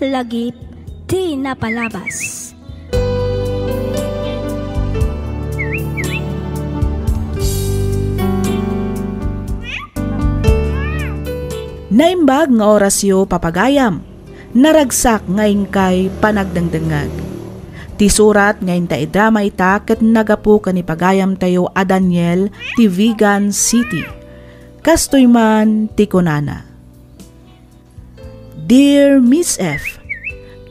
lagip ti napalabas. Naimbag nga orasyo papagayam, naragsak ngayon kay panagdangdangag. Ti surat ngayon ta idrama ita ket nagapu kani pagayam tayo a Daniel ti Vigan City. Kastoy man ti kunana. Dear Miss F,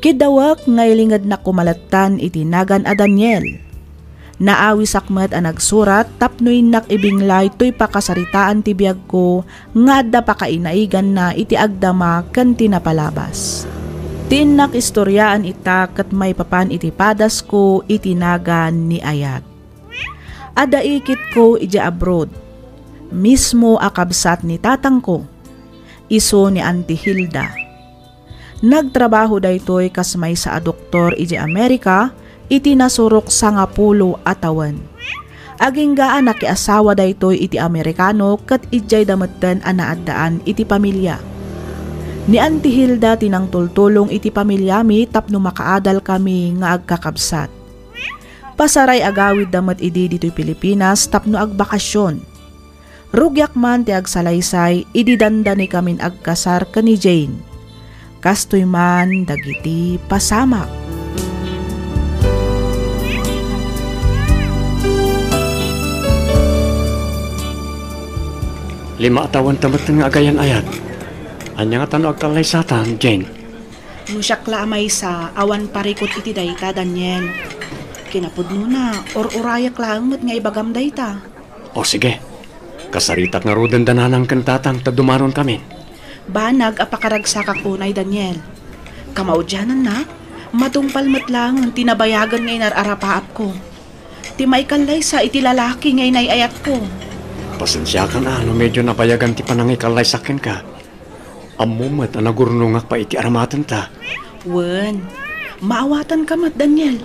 kidawak ngaylingad na kumalatan itinagan a Daniel. Naawi sakmet a nagsurat tapnoy nak ibinglay to'y pakasaritaan ti biyag ko nga da pakainaigan na iti agdama ken tinapalabas. Tinak istoryaan ita ket may papan iti padas ko itinagan ni ayat. Ada ikit ko ija abroad. Mismo akabsat ni tatang ko. Iso ni Auntie Hilda. Nagtrabaho daytoy kasmay sa doktor ija Amerika. Iti nasurok sa nga pulo atawan. Aging gaan na kiasawa daytoy iti Amerikano kat ijay dametten anaadaan iti pamilya. Ni Auntie Hilda tinang tultulong iti pamilyami tapno makaadal kami nga agkakabsat. Pasaray agawid damet idi dito'y Pilipinas tapno agbakasyon. Rugyak man ti agsalaysay idi dandani kamin agkasar kani Jane. Kastoy man dagiti pasamak. Lima atawan tamat nga agayan ayat. Anya nga tano agkalaysatan, Jane. Musyak lamay sa awan parikot iti dayta, Daniel. Kinapod mo na, or-urayak lang nga ibagam dayta. O sige, kasaritak nga roden dananang kantatang tadumaron kami. Banag apakaragsak akunay, Daniel. Kamaudyanan na, matungpalmat lang ang tinabayagan ngay nararapaap ko. Ti may kalay sa iti lalaki ngay nayayat ko. Pasensya ka na, medyo napayagan ti panangikalay sakin ka. Amumat na nagurnungak pa iti aramatan ta. Wen, maawatan ka mat, Daniel.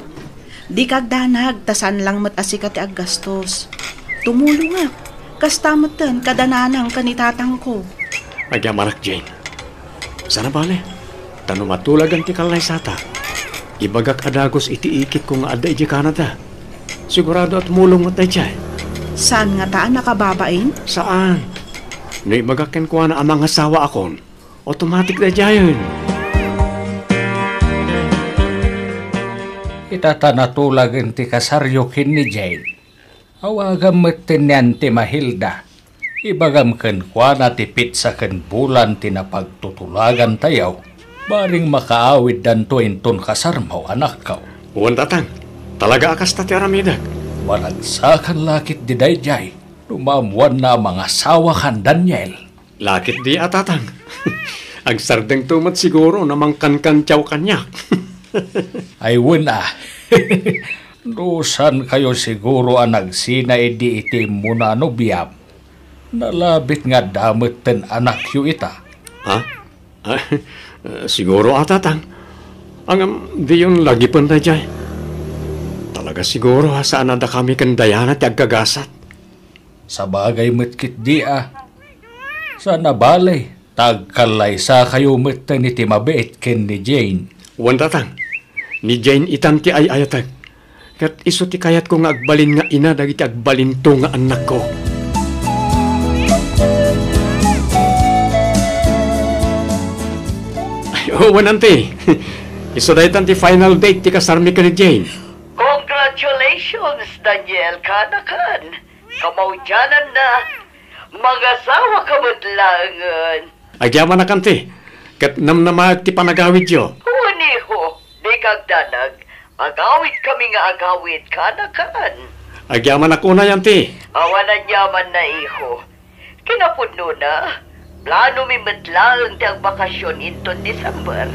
Di kagdanag, tasan lang mat asika ti aggastos. Tumulong nga, kastamatan kadananang kanitatang ko. Magyamarak, Jane. Sana bale, tano matulagan ti kalay sata. Ibagak adagos iti ikit ko nga ada iti Canada. Sigurado at mulong mat dayjay. Saan nga taan nakababain? Saan? No ibagakin ko na amang asawa akon. Automatic na dyan. Itatanatulagan ti kasaryo kin ni Jane. Awagam matin yan ti Mahilda. Ibagam ken kwa na ti pitsa ken bulan ti napagtutulagan tayaw. Baring makaawid dan tuwinton kasarmaw anak kaw. Uwan tatang, talaga akas tati aramidag. Walagsakan lakit di dayjay, lumamuan na mga asawa kan Daniel. Lakit di atatang. Ang sardeng tumat siguro namang kan-kan-tsaw kanya. Ay wala. Dusan kayo siguro ang nagsina edi iti muna no biyam. Nalabit nga damit ten anak yu ita. Ha? Siguro atatang. Ang di yun lagi pun dayjay. Talaga siguro saan nada kami kandayana ti agkagasat. Sa bagay metkit di Sa nabalay, tagkalaysa kayo metten iti mabait ken ni Jane. Wan tatang, ni Jane itan ti ay ayatag. Kat iso ti kayat ko nga agbalin nga ina dagiti agbalin to nga anak ko. Ay, wanante. Iso dahitan ti final date ti kasarmi ka ni Jane. Congratulations, Daniel Kanakan. Kamaudyanan na. Mag-asawa ka madlangan. Agyaman na kanti. Kat namnamag ti panagawid yo. Uniho, di kagdanag. Agawid kami nga agawid, Kanakan. Agyaman ako na yan ti. Awanan yaman na iho. Kinapudno na. Plano mi matlang ti ang bakasyon inton December.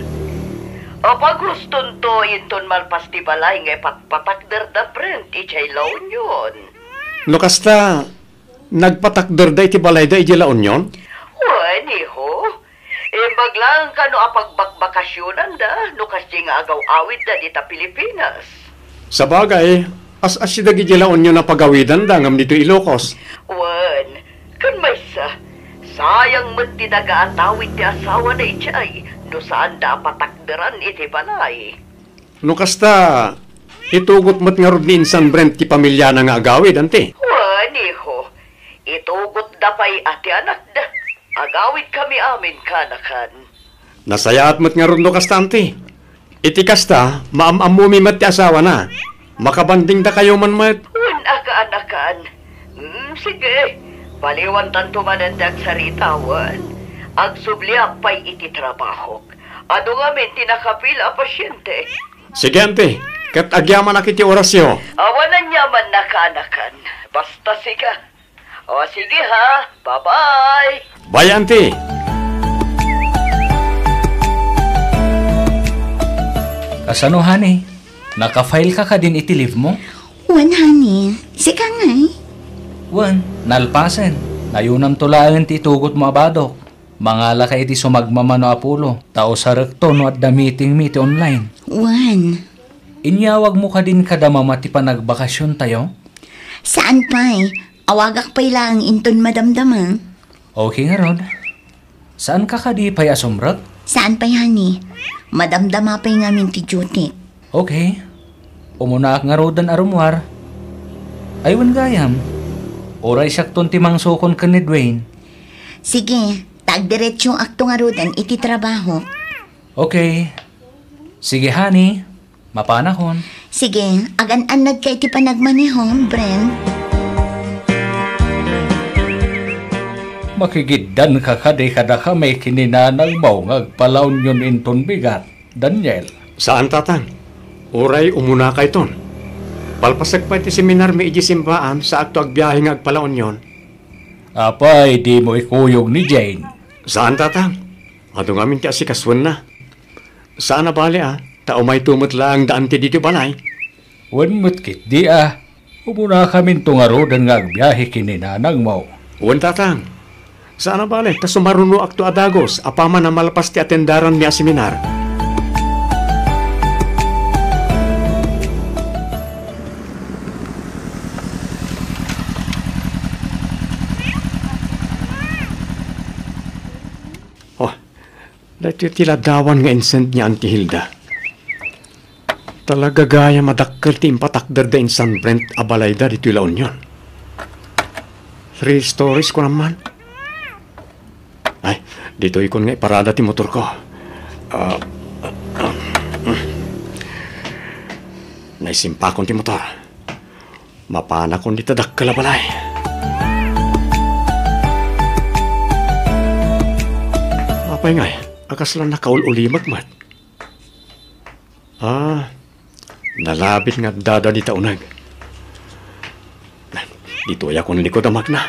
Apag guston to inton malpas ti balay nga patpatakder da prent ijay laon yun. No kasta, nagpatakder da iti balay da iti laon yun? Niho. Maglang ka no apagbakbakasyonan da, no kasi nga agaw-awid da dita Pilipinas. Sa bagay, as si dagi iti laon yun na pagawidan da ngam dito Ilocos. Kan may sa, sayang mo't ti nagaatawid ti asawa na ijay, no no saan da patakderan iti balay. No kasta, itugot mo't nga rod ni Insan Brent ti pamilya na nga agawid, ante. Waniho, itugot da pa'y ati anak da. Agawid kami amin kanakan. Nasayaat mo't nga rod no kasta, ante. Iti kasta, maamamumi mat ti asawa na. Makabanding da kayo man mat. Anakan. Sige, paliwantan tumanandag saritawan. Ang subliak pa'y iti trabaho. Ano nga men tinakapila pasyente. Sige, ante. Kat agyaman na kiti orasyo. Awanan yaman na kanakan. Basta siga. O sige ha. Bye-bye. Bye, ante. Kasano, honey? Naka-file ka din iti leave mo? Wan, honey. Sika nga eh. Wan, nalpasen. Nayunam tulaan ti tugot mo abadok. Mangala ka iti sumagmamano apulo. Tao sa rekto no at da meeting online. Wan. Inyawag mo ka din kadamama ti panagbakasyon tayo? Saan pa eh? Awagak pa'y lang inton madamdama. Okay nga rod. Saan ka di pa'y asumrag? Saan pa'y, honey? Madamdama pa'y ngamin ti duty. Okay. Umuna nga rodan arumwar. Aywan gayam. Oray sakton ti mangsukon ka ni Dwayne. Sige, tagdiretsyo akto nga rodan iti trabaho. Okay. Sige, honey. Mapanahon. Sige, agan-anad ka iti panagmanihon, Brent. Makigiddan ka kada ka may kininanang maungag palaon yun inton bigat, Daniel. Saan, tatang? Uray, umuna kay ton. Palpasag pa iti seminar may ijisimbaan sa akto agbiyahe nga agpalaon yon. Apay, di mo ikuyog ni Jane. Saan, tatang? Ado ngamin ti asikaswan na. Saan na bali, Tao may tumot lang daan ti dito balay. Wan mutkit di Umuna kami tungarodan nga agbiyahe kininanang mo. Wan, tatang. Saan na bali? Ta sumaruno akto adagos. Apama na malapas ti atendaran niya seminar. Dati tiladawan nga insent niya Auntie Hilda. Talaga gaya madakkel ti impatakder da Insan Brent abalay da dito ilaon yun. 3 stories ko naman. Ay, dito ikon nga iparada ti motor ko. Naisimpa kon ti motor. Mapana kon dito dakkel abalay. Apay nga akas lang nakaul-ulimat mat. Nalabit nga dada di taunag. Dito ay ako nalikod amag na.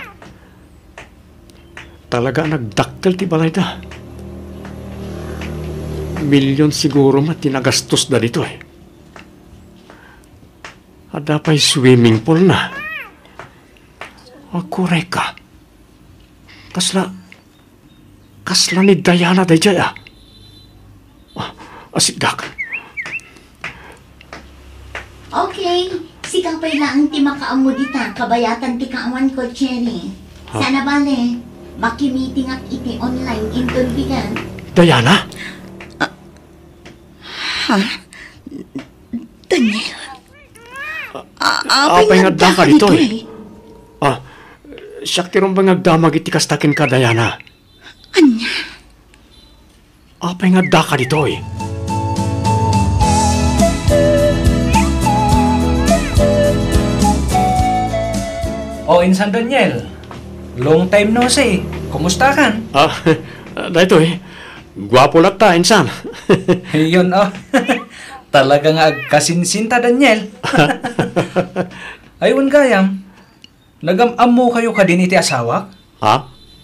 Talaga nagdakkel ti balay da. Milyon siguro mat tinagastos da dito eh. Ada pa'y swimming pool na. Kuray ka. Kasla ni Diana day jaya. Asigdak. Okay, sikang pa'y lang ti makaamu dita, kabayatan ti kaawan ko, Cherry. Sana bale, makimiting ak iti online inton bigan. Diana? Daniel? Apay nga da ka dito eh. Siyak tirong ba ngagdamag iti kastakin ka, Diana? Anya? Apay nga da ka dito eh. Insan Daniel. Long time no see. Kumusta kan? Dito eh. Gwapo lang ta, Insan. Yun Talaga nga agkasinsinta, Daniel. Ayun gayam. Nagam-am mo kayo ka din iti asawak?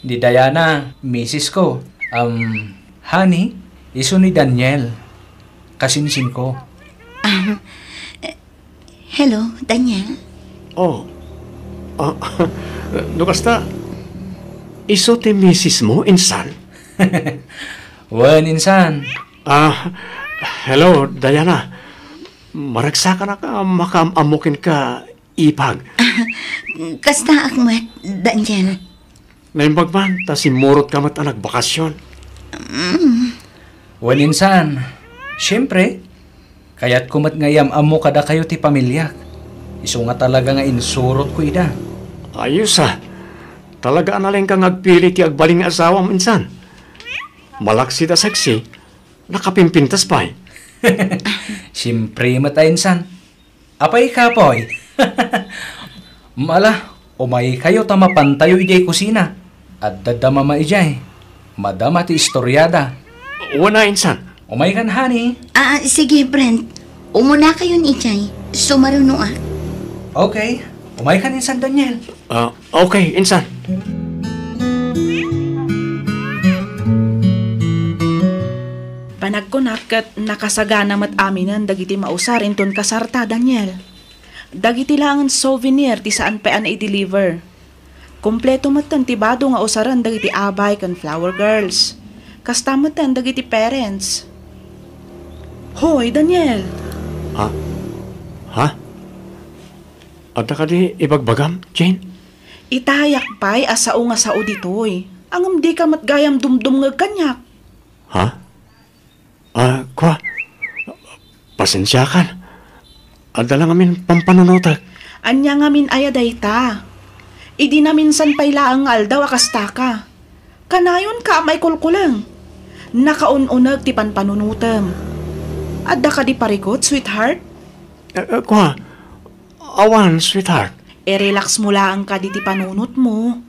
Di Diana, misis ko. Honey, iso ni Daniel. Kasinsin ko. Hello, Daniel? Nukasta, iso ti misis mo, Insan? Wan, Insan. Hello, Diana. Maragsa ka na ka, makaamukin ka, ipag. Kasta akmat, Daniel. Naimbagman, ta simurot ka mat anak bakasyon. Waninsan, siyempre, kaya't kumat ngayam amo kada kayo ti pamilya. Iso nga talaga nga insurot ko ida. Ayos Talaga analing kang agpili ti agbaling nga asawa minsan. Malaksi ta seksi, nakapimpintas pa Siyempre matainsan. Apay kapoy. Mala, umay kayo tamapantayo ijay kusina. At dadama ijay. Madama ti istoryada. Una insan. Umay kan hani. Sige, Brent. Umuna kayo ni Ichay. Sumaruno Okay, umay kan insan Daniel. Okay, insan. Panagkunak kat nakasagana mat aminan dagiti mausarin ton kasarta, Daniel. Dagiti lang souvenir ti saan pa i-deliver. Kompleto matan ti bado nga usaran dagiti abay kan flower girls. Kasta matan dagiti parents. Hoy, Daniel. Ha? Adda ka di ibagbagam, Jane? Itayak pa'y asao nga sao ditoy. Angam di ka matgayam dumdum nga kanyak. Ha? Kwa? Pasensya kan. Adda lang amin pampanunotag. Anya nga min ayaday ta. Idi na minsan pa'y laang aldaw akasta ka. Kanayon ka may kulkulang. Nakaununag ti panpanunutam. Adda ka di parikot, sweetheart? Kwa? Awan, sweetheart. Relax mo lang ka di ti panunot mo.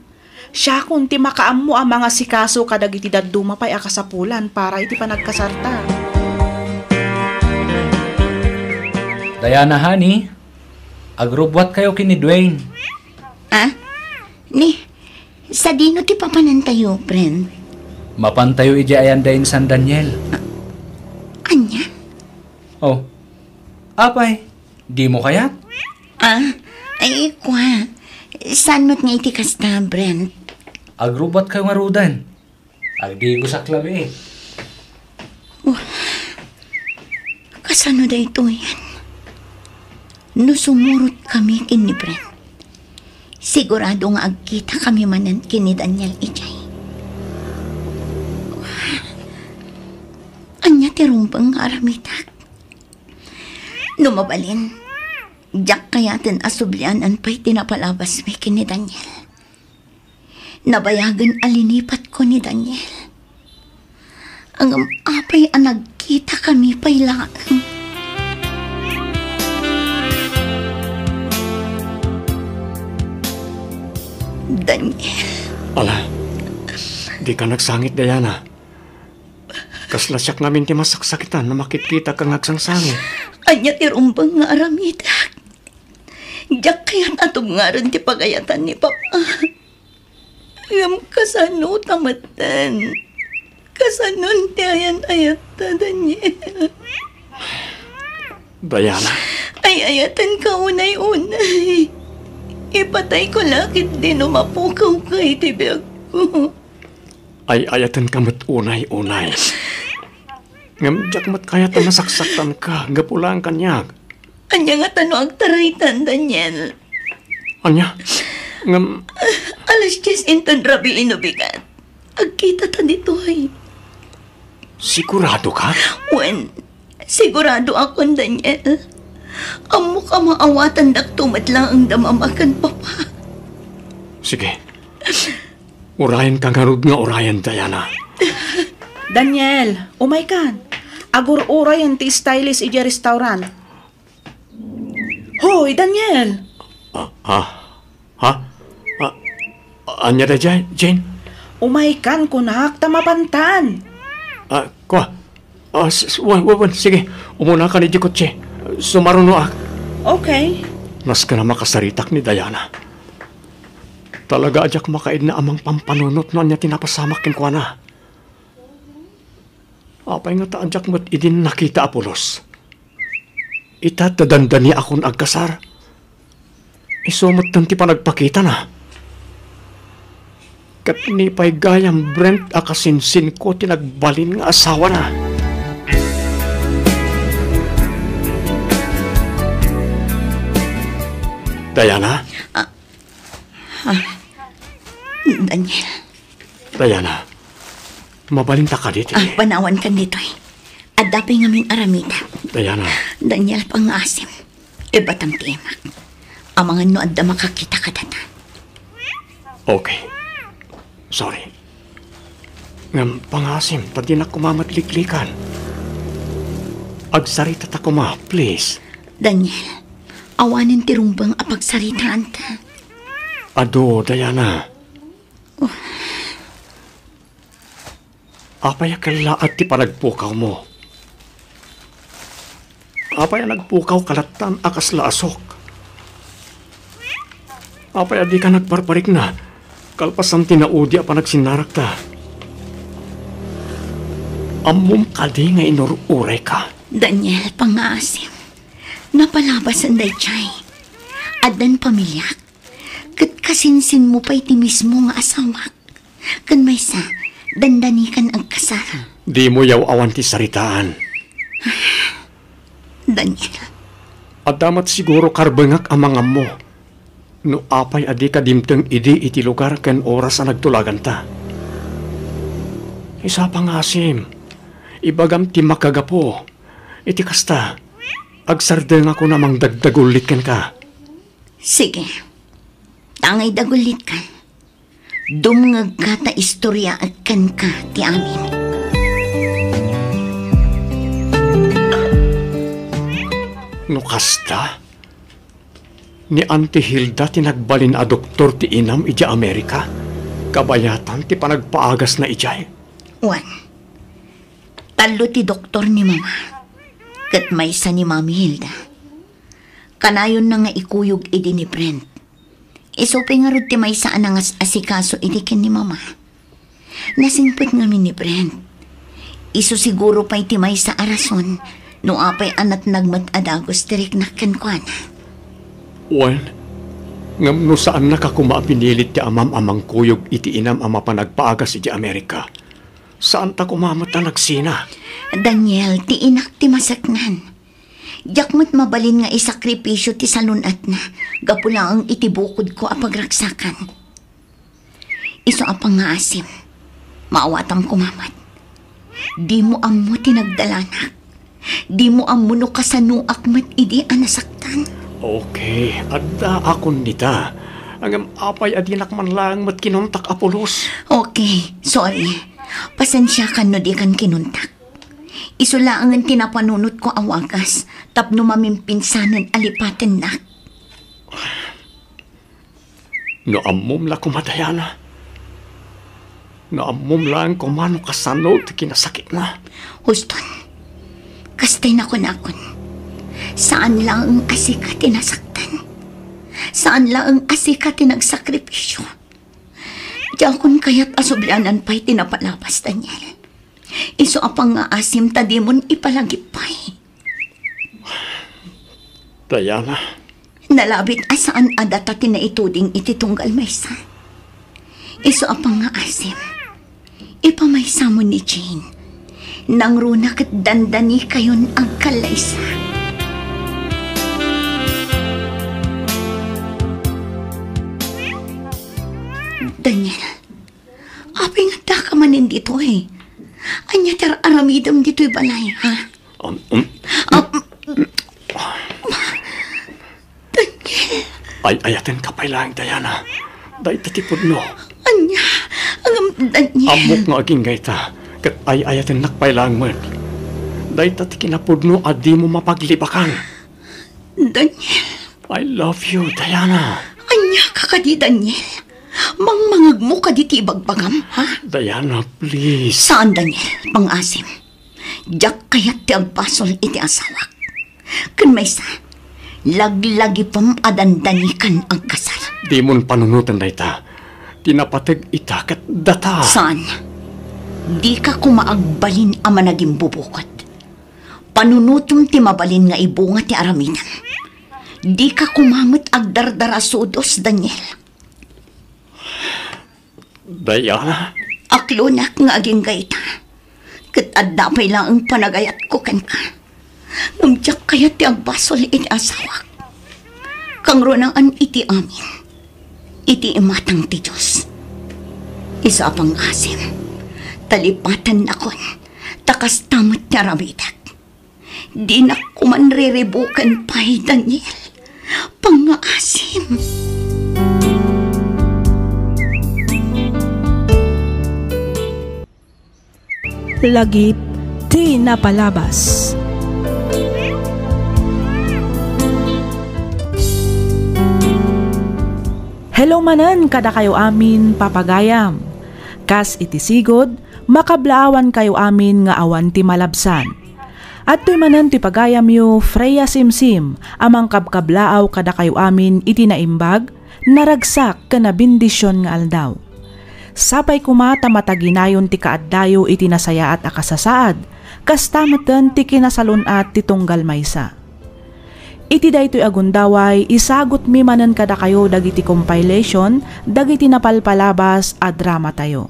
Siya kung ti makaam mo ang mga sikaso kadag iti daduma pa'y akasapulan para iti panagkasarta. Diana, honey, agrubwat kayo kini Dwayne. Sa dino ti papanantayo, Brent? Mapantayo ija ayan dahin San Daniel. Anya? Oh, apay, di mo kayat? Kwa. Saan mo't nga iti kasta, Brent? Agrubwat kayo nga rudan. Agdigo sa klabe Kasano da ito yan? No sumurot kami kini Brent. Sigurado nga agkita kami manan kini Daniel Ichay. Anya ti rumpang nga aramitak. Numabalin. Diyak kayatin asublianan pa'y tinapalabas may kini Daniel. Nabayagan alinipat ko ni Daniel. Ang apay nagkita kami pa'y lang. Daniel. Ala, di ka nagsangit, Diana. Kaslasyak namin ti masaksakitan na makikita kang agsangsangit. Anya ti rumbang nga aramitak. Diyak kaya't atong nga rin ti pagayatan ni Papa. Ayam kasano tamatan. Kasanon ti ayan-ayata, Daniel. Diana. Ay ayatan ka unay-unay. Ipatay ko lakit din umapukaw kay tibiyag ko. Ay ayatan kamot unay-unay. Ngamjak mat kaya ta masaksaktan ka, gapulang kanyag. Anya nga tano agtaraytan, Daniel. Anya? Alas 10 inton rabi inubigat. Agkita ta dito ay. Sigurado ka? Wen, sigurado ako, Daniel. Amo ka maawatan daktumat lang ang damamakan, Papa. Sige. Urayan kang harod nga urayan, Diana. Daniel, umay kan. Agur-urayan ti stylist ija restaurant. Hoy, Daniel! Anya da Jane? Umay kan kunak tamapantan. Kwa? Sige, umuna ka ni Jikotse. Sumaruno ak. Okay. Nas ka na makasaritak ni Diana. Talaga ajak makaid na amang pampanunot na niya tinapasamakin kwa na. Apay nga taanjak mo't idin nakita Apolos. Itatadandani akong agkasar. Isumot tanti pa nagpakita na. Kat ni pa'y gayang Brent akasinsin ko tinagbalin nga asawa na. Diana? Daniel. Diana, mabalinta ka dito. Panawan ka dito eh. Adapay ngamin aramida. Diana, Daniel pangasim. Ibatang timak. Amangan no adda makakita ka data. okay. Sorry. Ngam pangasim, tadi na kumamatliklikan. Agsarita ta kuma, please. Daniel, awanin ti rumbang apagsaritaan ta. Ado, Diana. Apaya kalaat ti panagpukaw mo. Apaya nagpukaw kalatan akas laasok. Apaya di ka nagparparik na. Kalpasan tinaudi pa nagsinarak ta. Amom ka di nga inururay ka. Daniel, pangasim. Napalabas ang daychay. Adan pamilyak. Kat kasinsin mo pa iti mismo nga asawak. Kan may sa, dandanikan ang kasal. Di mo yaw awan ti saritaan. Daniel, At damat siguro karbengak amang mo. No apay adi ka dimteng idi iti lugar ken oras na nagtulagan ta. Isa pang asim. Ibagam ti makagapo. Iti kasta. Agsardeng ako namang dagdagulit ken ka. sige. Tangay dagulit ka. Dumngag ka ta istorya at kan ka ti amin. No kasta? Ni Auntie Hilda tinagbalin a doktor ti inam ija Amerika. Kabayatan ti panagpaagas na ijay. Juan, talo ti doktor ni mama. Kat may sa ni Mami Hilda. Kanayon na nga ikuyog idi ni Brent. Isupay nga rod ti may saan nga asikaso idi ken ni mama. Nasingpit ngamin ni Brent. Iso siguro pa'y ti may sa arason no apay anat nagmat adagos tirik na kenkwan. Wen, ngam no saan nakakuma pinilit ti amam-amang kuyog iti inam ama panagpaagas iti Amerika. Saan ta kumamata nagsina? Daniel, ti inak ti masaknan. Jakmat mabalin nga isakripisyo ti salunat na. Gapula ang itibukod ko apagraksakan. Iso apang nga asim. Maawatam kumamat. Di mo ammo tinagdalanak. Di mo ammo no kasanuak mat idi anasaktan. Okay, adda akon nita. Angam apay adinak man lang mat kinuntak apulos. Okay, sorry. Pasensya ka no di kan kinuntak. Isula ang tinapanunot ko awagas, tapno mamimpinsanan alipaten na. No ammom la kumadayana. No ammom lang kumano kasanod kinasakit na. Huston, kastay na ko nakon. Saan lang ang asika tinasaktan? Saan lang ang asika tinagsakripisyo? Diyan kun kaya't asublanan pa'y tinapalabas, Daniel. Iso apang nga asim tadimon ipalagipay. Diana, Nalabit asaan adata tinaituding ititunggal maysa. Iso apang nga asim. Ipamaysa mo ni Jane. Nang runa kat dandani kayon ang kalaysa. Daniel, apay nga da ka manin dito eh. Anya tar aramidam dito'y balay, ha? Daniel, ayaten ka pa'y lang, Diana. Dahil tatipod no. anya, Daniel. Amok nga aging gaita. Kat ayaten nakpay lang mo. Dahil tati kinapod no, adi mo mapaglibakan. Daniel, I love you, Diana. anya ka kadi, Daniel. Mangmangag mo ka diti bagbagam, ha? Diana, please. Saan, Daniel? Pangasim. Diyak kayat ti agpasol iti asawak. Kan may sa, laglagi pam adandanikan ang kasal. Di mon panunutan na ita. Tinapatag itakat data. Saan? Di ka kumaagbalin ama naging bubukod. Panunutom ti mabalin nga ibunga ti araminan. Di ka kumamit agdardarasodos, Daniel. Diana? Aklunak nga aging gaita. Kat adapay lang ang panagayat ko kan ka. Namdiyak kaya ti agbasol iti asawak. Kang runaan iti amin. Iti imatang ti Diyos. Isa pang asim. Talipatan akon. Takas tamat niya ramitak. Di na kuman riribukan pa'y Daniel. Pangaasim. Lagip ti napalabas. Hello manan kada kayo amin papagayam. Kas iti sigod, makablaawan kayo amin nga awan ti malabsan. At tuy manan ti pagayam yu Freya Simsim, amang kabkablaaw kada kayo amin iti naimbag, naragsak ka na bindisyon nga aldaw. Sapay kumata mataginayon ti kaaddayo iti nasaya at akasasaad, kas tamatan ti kinasalunat ti tunggal maysa. Iti daytoy agundaway, isagot mi manan kada kayo dagiti compilation, dagiti napalpalabas a drama tayo.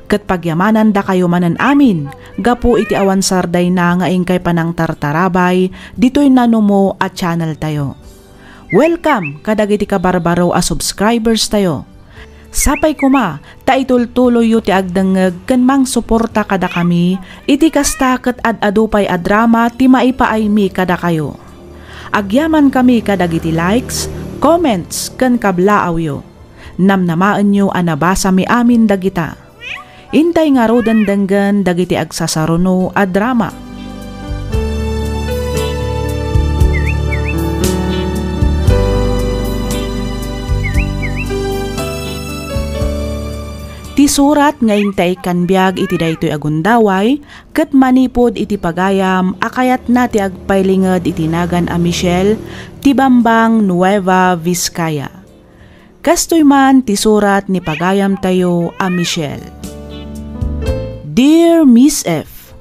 Ket pagyamanan da kayo manan amin, gapo iti awan sarday na nga ingkay panang tartarabay, ditoy nanumo at channel tayo. Welcome kadagiti kabarbaro a subscribers tayo. Sapay kuma, ta itultuloy yu ti agdangeg ken mang suporta kada kami, iti kasta ket ad-adupay a drama ti maipaaymi kada kayo. Agyaman kami kadagiti likes, comments, ken kablaaw yu. Namnamaan yu a nabasa mi amin dagita. Intay nga ro dandanggan dagiti agsasaruno a drama. Ti surat nga intay kanbiag iti daytoy agundaway, ket manipod iti pagayam akayat na ti agpaylinged iti nagan a Michelle, ti Bambang Nueva Vizcaya. Kastoy man ti surat ni pagayam tayo a Michelle. Dear Miss F,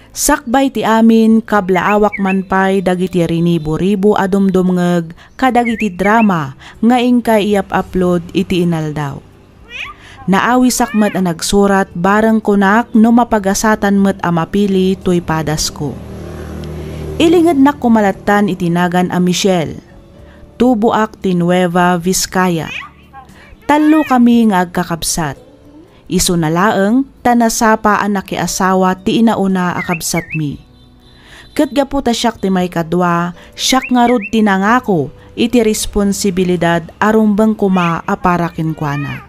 sakbay ti amin kablaawak man pay dagiti rinibo-ribo adumdumngeg kadagiti drama nga ingkay iap-upload iti inaldaw. Naawi sakmet a nagsurat bareng kunak no mapagasatan met a mapili toy padas ko. Ilinged nak kumalatan itinagan a Michelle. Tubuak ti Nueva Vizcaya. Talo kami nga agkakabsat. Isu na laeng tanasapa ang nakiasawa ti inauna akabsat mi. Ket gaputa siyak ti may kadwa, siyak nga rod tinangako iti responsibilidad arumbang kuma aparakin kuana.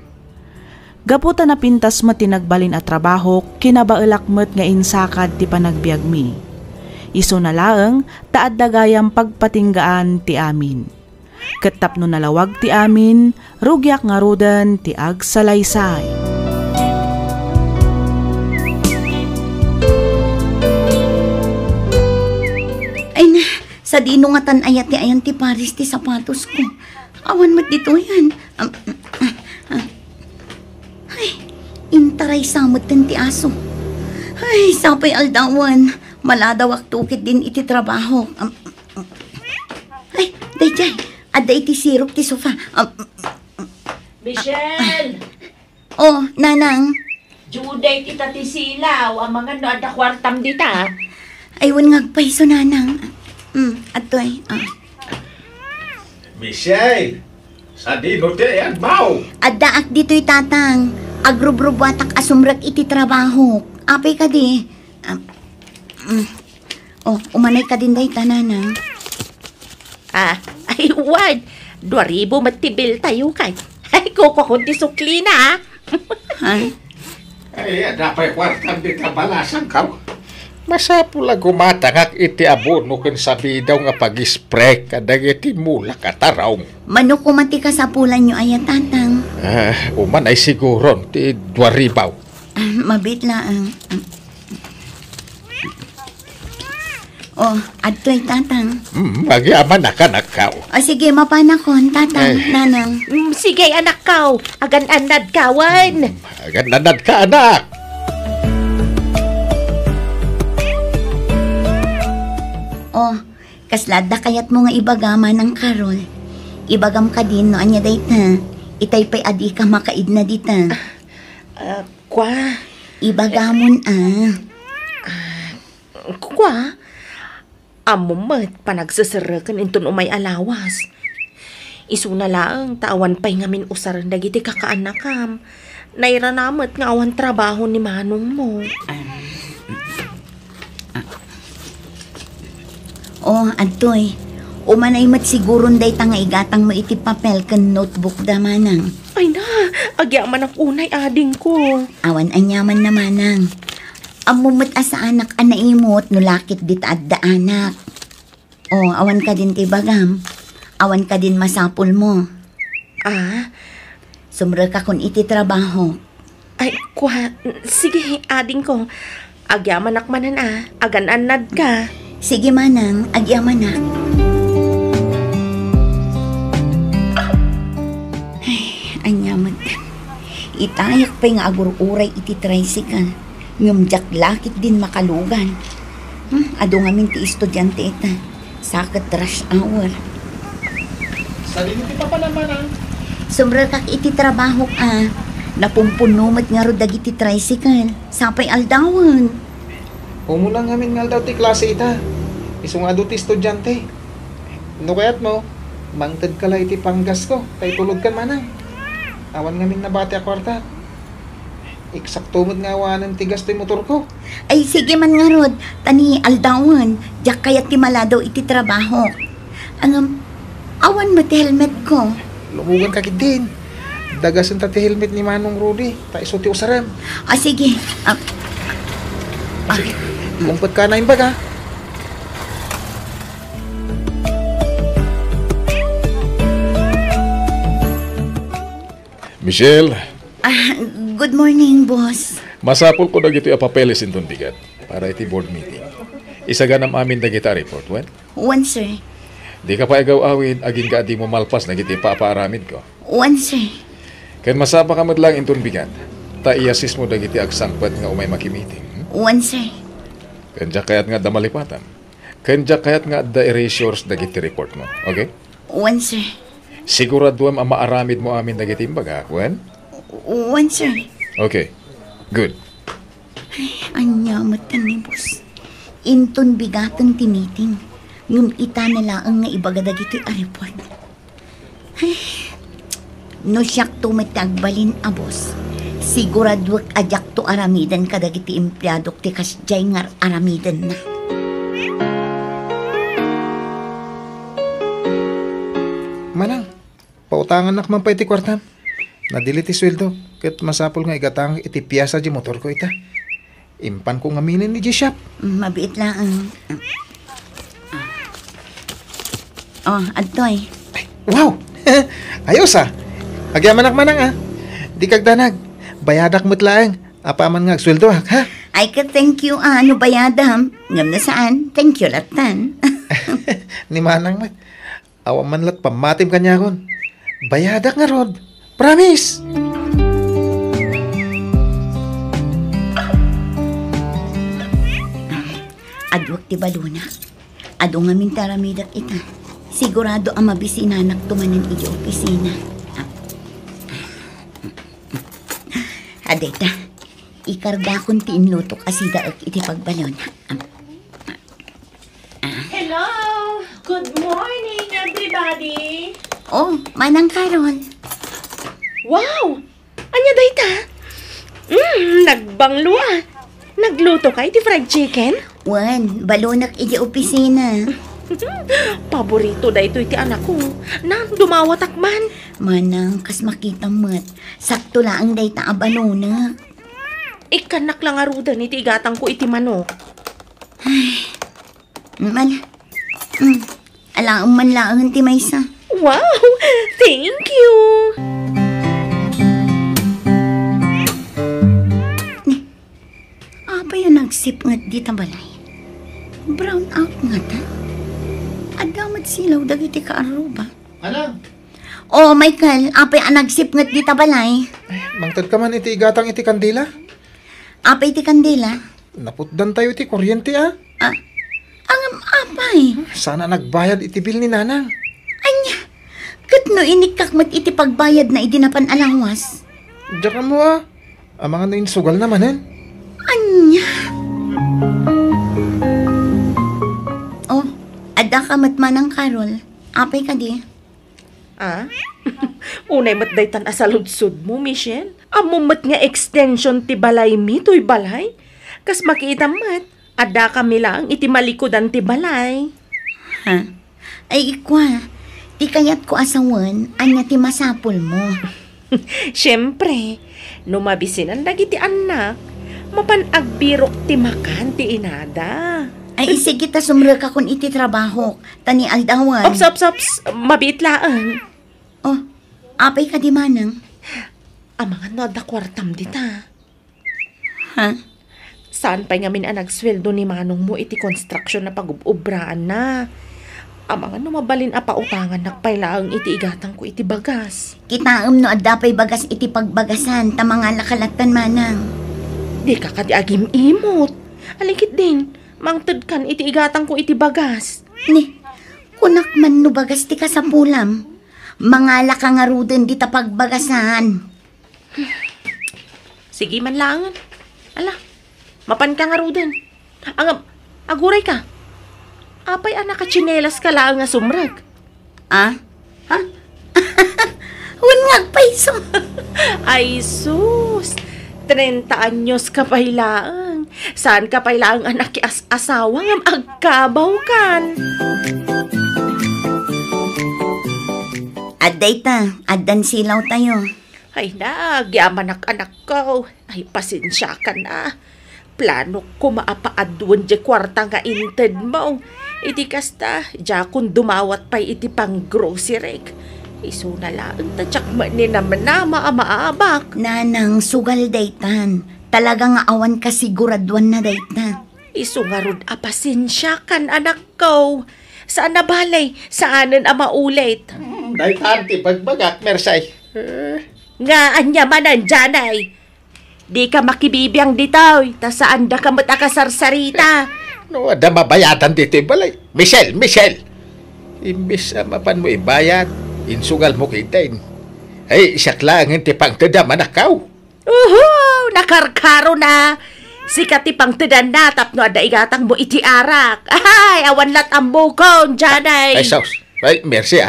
Gaputa na pintas mo tinagbalin at trabaho, kinabaelak mo't nga insakad ti panagbiag mi. Isu na laeng, taad dagayang pagpatinggaan ti amin. Ketap no nalawag ti amin, rugyak nga rudan ti agsalaysay. Ay na, sa dino nga tanayat ti ayan ti Paris ti sapatos ko. Awan mat dito yan. Ay, intaray samot ti aso. Ay, sapay aldawan. Maladawak tukit din iti trabaho. Ay, dayjay. Ada iti sirop ti sofa. Michelle! Oh, nanang. Juday kita ti silaw. Ang mga no ada kwartam dita. Aywan ngagpaiso, nanang. Atoy. Michelle! Sa dino ti agbaw! Adaak dito'y tatang. Agrubrubatak asumrak iti trabaho. Apay ka di. Umanay ka din day tananang. Ay, wad. 2,000 matibil tayo kay. Ay, kukukunti sukli na, Ay, dapat kwartam di kabalasan ka. Masapula gumatangak iti abono ken sabi daw nga pag-spray kadag iti mula kataraw. manukumati ka sa pulan nyo ay tatang. Uman ay siguron ti 2,000. Mabit lang. Adto'y tatang. Magyaman na ka nakaw. Sige, mapanakon, tatang, Ay. nanang. Sige, anak kaw. Agan-anad kawan. Agad-anad ka, anak. Kaslada kayat mo nga ibagama ng karol. Ibagam ka din no anya dayta. Itay pa'y adi ka makaid na dita. Kwa? Ibagamon Kwa? Amo mat panagsasarakan inton umay alawas. Isu na lang tawan pa'y ngamin usar dagiti kakaanakam. Naira namat nga awan trabaho ni manong mo. Oh, Antoy. Umanay mat siguron day nga igatang mo iti papel kan notebook da manang. Ay na, agyaman ang unay ading ko. Awan anyaman na manang. Amumot asa anak anaimot no lakit dit adda anak. Oh, awan ka din ti bagam. Awan ka din masapul mo. Ah, Sumra ka kun iti trabaho. ay kuha. Sige, ading ko. Agyaman akmanan agan-anad ka. Sige manang, agyaman na. Anyaman. Itayak pa nga agur-uray iti tricycle. Ngumjak lakit din makalugan. Ado nga min ti estudyante ita. Sakit rush hour. Sarili ti papa naman Sumra kak iti trabaho ka. Napumpunumat nga ro dagiti tricycle. Sapay aldawan. Umulang ngamin nga daw ti klase ita. Isong ado ti estudyante. No kayat mo, mangtad ka lang iti panggas ko. Tay tulog kan manang. Awan ngamin na bati a kwarta. Eksakto mo't nga awanan tigas ti motor ko. Ay sige man nga rod. Tani aldawan. Diyak kayat ti maladaw iti trabaho. Awan mo ti helmet ko. Lumugan ka din. Dagasan ta ti helmet ni Manong Rudy. Ta iso ti usaram. Sige. Kumpad ka na yung baga. Michelle, Good morning, boss. masapol ko dagito papeles inton bigat para iti board meeting. Isaganam amin dagita report, wen? One, sir. Di ka pa igaw awin, aging ka di mo malpas na giti papaaramid ko. One, sir. Ken masapa ka lang inton bigat, ta i-assist mo dagiti agsangpat nga umay makimiting. One, sir. Ken kayat nga da malipatan. Ken kayat nga da erasures dagiti report mo, okay? One, sir. Siguraduam ang maaramid mo amin dagiti imbaga, wen? One, sir. Okay, good. Anyamat ka ni boss. Inton bigatan ti meeting. Ngum ita na laang nga ibagadag ito'y report. No siyak tumitagbalin a boss. Siguradwak ajak to aramidan kadagiti empleyadok ti kasjay ngar aramidan na. Manang, pautangan nak man pa iti kwartam. Nadili ti sweldo. Kat masapol nga igatang iti piyasa di motor ko ita. Impan ko ngaminin ni G-Shop. Mabiit lang. Oh, Antoy. Wow! Ayos Agyaman nak manang Di kag danag. Bayadak mo't laang. Apa man nga sweldo ha? Ay ka thank you ano bayadam. Ngam na saan? Thank you latan. Ni manang mat. Awa man lat pamatim kanya kon. Bayadak nga rod. Promise! Adwak ti baluna. Ado nga min taramidak ita. Sigurado ang mabisinanak tumanan iti opisina. Adeta, ikarga kon ti inluto kasi daak iti pagbalon. Hello! Good morning, everybody! Oh, manang karon. Wow! Anya dayta? Nagbanglo Nagluto ka iti fried chicken? Wan, balunak iti opisina. Paborito da ito iti anak ko. Nang dumawatak man. Manang, kas makita mo't. Sakto laang day ta balunak. Ikanak lang arudan iti igatang ko iti manok. Alaang man laang ti maysa. Wow! Thank you! Apa yung nagsip nga di tabalay? Brown out nga ta? Adamat silaw dagiti kaaruba. Manang! Oh, Michael, apa yung nagsip nga di tabalay? Mangtad ka man iti igatang iti kandila. Apa iti kandila? Naputdan tayo iti kuryente Ang apay. Sana nagbayad iti bill ni nanang. Anya, katno inikak mat iti pagbayad na idinapan alawas. Diyan ka mo Ang mga nainsugal naman Anya. Oh, ada ka matmanang Carol. Apay ka di? Unay mat daytan asaludsod mo, Michelle. Amumat nga extension ti balay mi to'y balay. Kas makita mat, ada kami lang iti malikodan ti balay. Ha? Ay, ikwa. Di kayat ko asawan, anya ti masapol mo. Siyempre, numabisinan lagi ti anak. Mapanagbirok ti makan ti inada. Ay, sige ta sumra ka kung iti trabaho. Tani aldawan. Ops. Mabit laang. Oh, apay ka di manang. Amangan no da kwartam dita. Ha? Saan pa ngamin ang nagsweldo ni manong mo iti construction na pag-ubraan na? Amangan no mabalin a pautangan nakpailaang iti igatang ko iti bagas. Kitaam no adapay bagas iti pagbagasan, ta mga lakalatan manang. Di ka kadiagim imot. Alikit din, mangtad kan iti igatang ko iti bagas. Ni, kunak man no bagas ti ka sa pulam. Mga lakangaruden di ta pagbagasan. Sige man langan. Ala, mapan ka nga ruden. Aguray ka. Apay anak ka tsinelas ka lang nga sumrag. Ah? Ha? Wan nga paiso. Ay sus, 30 anyos ka pailaang. Saan ka pailaang anak ki asawa ngam agkabaw kan? Adday ta, addan silaw tayo. Ay na, gyaman anak ko. Ay pasensya ka na. Plano ko maapaaduan di kwarta nga inted mo. Iti kasta, diya kung dumawat pa iti pang grocery. Iso na lang, tadyak man ni naman na maamaabak. Nanang, sugal daytan. Talaga nga awan ka siguraduan na dayta. Iso nga rod apasensya kan anak ko. Saan na balay? Saanan ang maulit? Daytan ti pagbagak, Mersay. Nga anya manan dyanay. Di ka makibibiyang ditaw. Ta saan da ka matakasarsarita. No, ada mabayadan dito balay. Michelle! Imbis mapan mo ibayad, insugal mo kitain. Ay, siyak lang hindi pang tadaman akaw. Nakarkaro na. Sikat ti pang tadan na tapno ada igatang mo iti arak. Ay, awan lat ang bukon, dyanay. Ay, saus. Ay, merci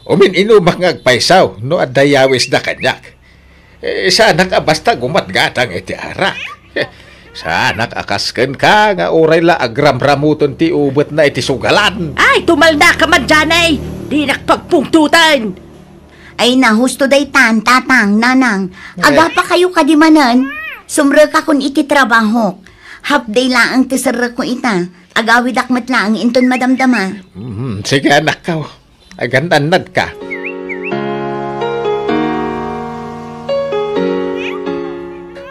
Umin inumak ngagpaisaw, no ada yawis na kanyak. Sana ka basta gumatgatang iti arak. Sana akasken ka nga oray la agram-ramuton ti ubet na iti sugalan. Ay, tumalda ka man dyanay. Di nakpagpungtutan. Ay na, husto daytan, tatang, nanang. Aga pa kayo kadimanan. Sumra ka kun iti trabaho. Half day laang tisara ko ita. Agawid akmat laang inton madamdama. Sige anak ka. Agantanad ka.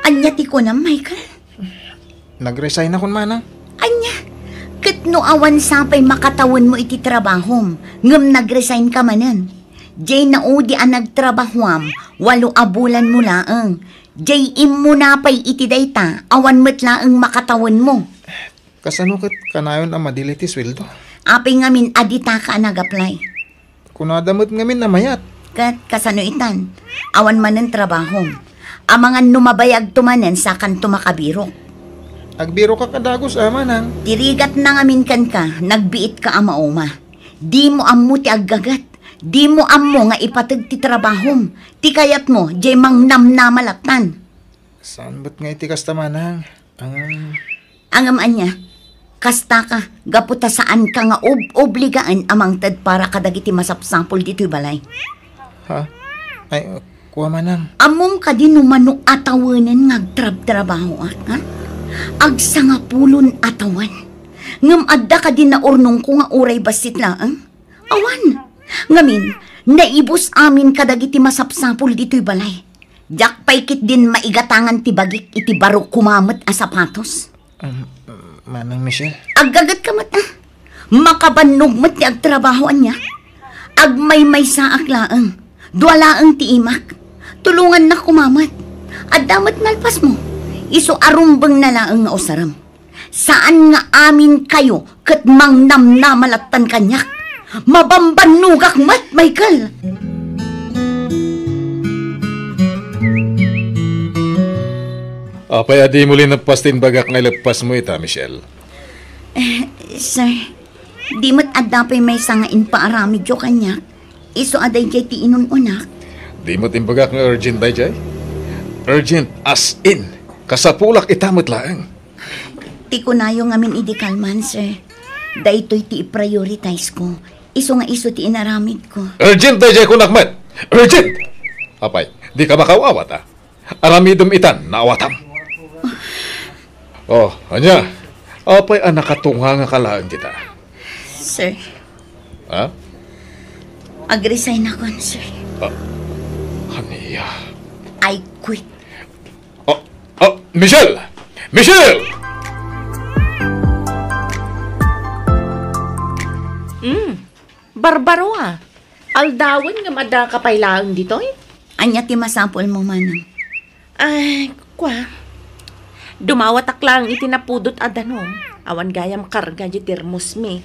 Anya ti ko na, Michael. Nag-resign na kun manang. Anya, kat no awan sapay makatawan mo iti trabahom. Ngam nag-resign ka manan. Jay na udi ang nagtrabahuam, 8 abulan mo laang. Jay mo napay iti dayta, awan mo't laang makatawan mo. Kasano kat kanayon ang madili ti sweldo? Apay ngamin adita ka nag-apply. Kunadamot ngamin na mayat. Kat kasano itan, awan man ang trabahom. Amangan numabayag tumanen sa kan tumakabiro. Agbiro ka kadagos manang. Tirigat na ngamin kan ka, nagbiit ka ama oma. Di mo ammo ti aggagat. Di mo ammo nga ipatag ti trabahom. Ti kayat mo, jay mang namnamalatan. Saan ba't nga iti kasta manang? Angam anya, kasta ka, gaputa saan ka nga obligaan amang tad para kadagiti masapsapol dito'y balay. Ha? Ay, kuha manang. Among ka din umano atawanan ngagtrab-trabaho at, ha? Agsa nga pulon atawan. Ngam adda ka din na urnong ko nga uray basit laang. Awan. Ngamin, naibos amin kadagiti masapsapol dito'y balay. Jak paikit din maigatangan ti bagik iti baro kumamot a sapatos. Manang Michelle. Aggagat ka mat makabannog mat ti agtrabahoan niya. Agmay-may saak laang. Dualaang ti imak. Tulungan na kumamat. Adamat nalpas mo. Iso arumbang na laang nga usaram. Saan nga amin kayo kat mang namnamalatan kanyak? Mabambanugak mat, Michael! Apay adi muli napastin bagak nga ilagpas mo ita, Michelle. Sir, di mo't adapay may sangain pa arami jo kanyak. Iso aday jay ti inununak. Di mo timbagak nga urgent ba jay? Urgent as in. Kasapulak itamot lang. Ti ko na yung amin idikalman, sir. Daytoy ti i-prioritize ko. Iso nga iso ti inaramid ko. Urgent day jay kunakmet! Urgent! Apay, di ka makawawat ah. Aramidom itan, naawatam. Oh, anya. Apay nakatunga nga kalaan kita. Sir, Ha? ag-resign ako, sir. Aniya. I quit. Michelle! Michelle! Barbaro ah. Aldawan nga madakapailaan dito eh. Anya ti masapol mo, manang. Ay, kwa. Dumawat aklang itinapudot adanom. Awan gayam karga di termos mi.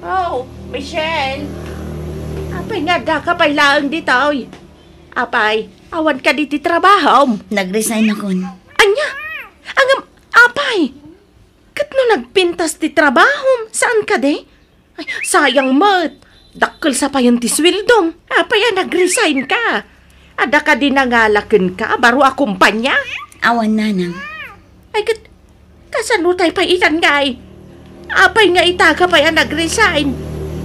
Oh, Michelle. Apay nga dakapailaan dito eh. Apay, awan ka di trabaho. Nag-resign ako. Anya? Angam, apay. Kat no nagpintas ti trabaho, saan ka de? Ay, sayang mat. Dakkel sa payan ti swildom. Apay, nag-resign ka. Ada ka din nangalakin ka, baro akumpanya. Awan, nanang. Ay, kasanutay pa itan nga ay. Apay nga itaga pa yan nag-resign.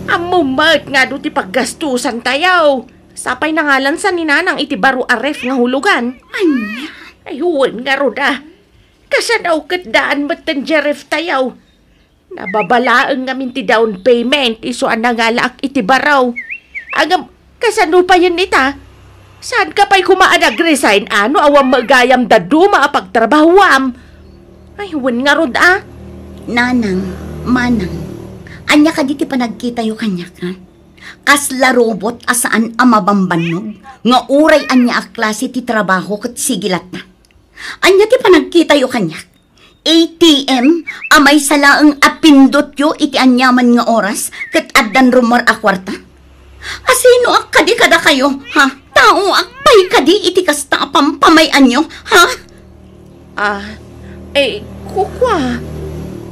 Amumat nga do ti paggastusan tayaw. Sapay nangalan sa ninanang iti baro aref nga hulugan. Anya? Ay, huwan nga roda. Kasanaw kat daan matan jeref tayaw. Nababalaan ngamin ti down payment, iso ang nangalaak iti baraw. Agam, kasano pa yan ita? Saan ka pa'y kumaan nag-resign? Ano, awang magayam dadu, maapagtrabahwam? Ay, huwan nga rod ah. Nanang, manang, anya ka di ti panagkita yu kanya ka? Kasla robot asaan amabambanog, nga uray anya a klase ti trabaho kat sigilat na. Anya ti panagkita yu kanya? ATM, amay salaang apindot yu iti anyaman nga oras, kat addan rumor a kwarta. Asino ak kadi kada kayo, ha? Tao akpay kadi iti kasta pampamayan nyo, ha? Kukwa.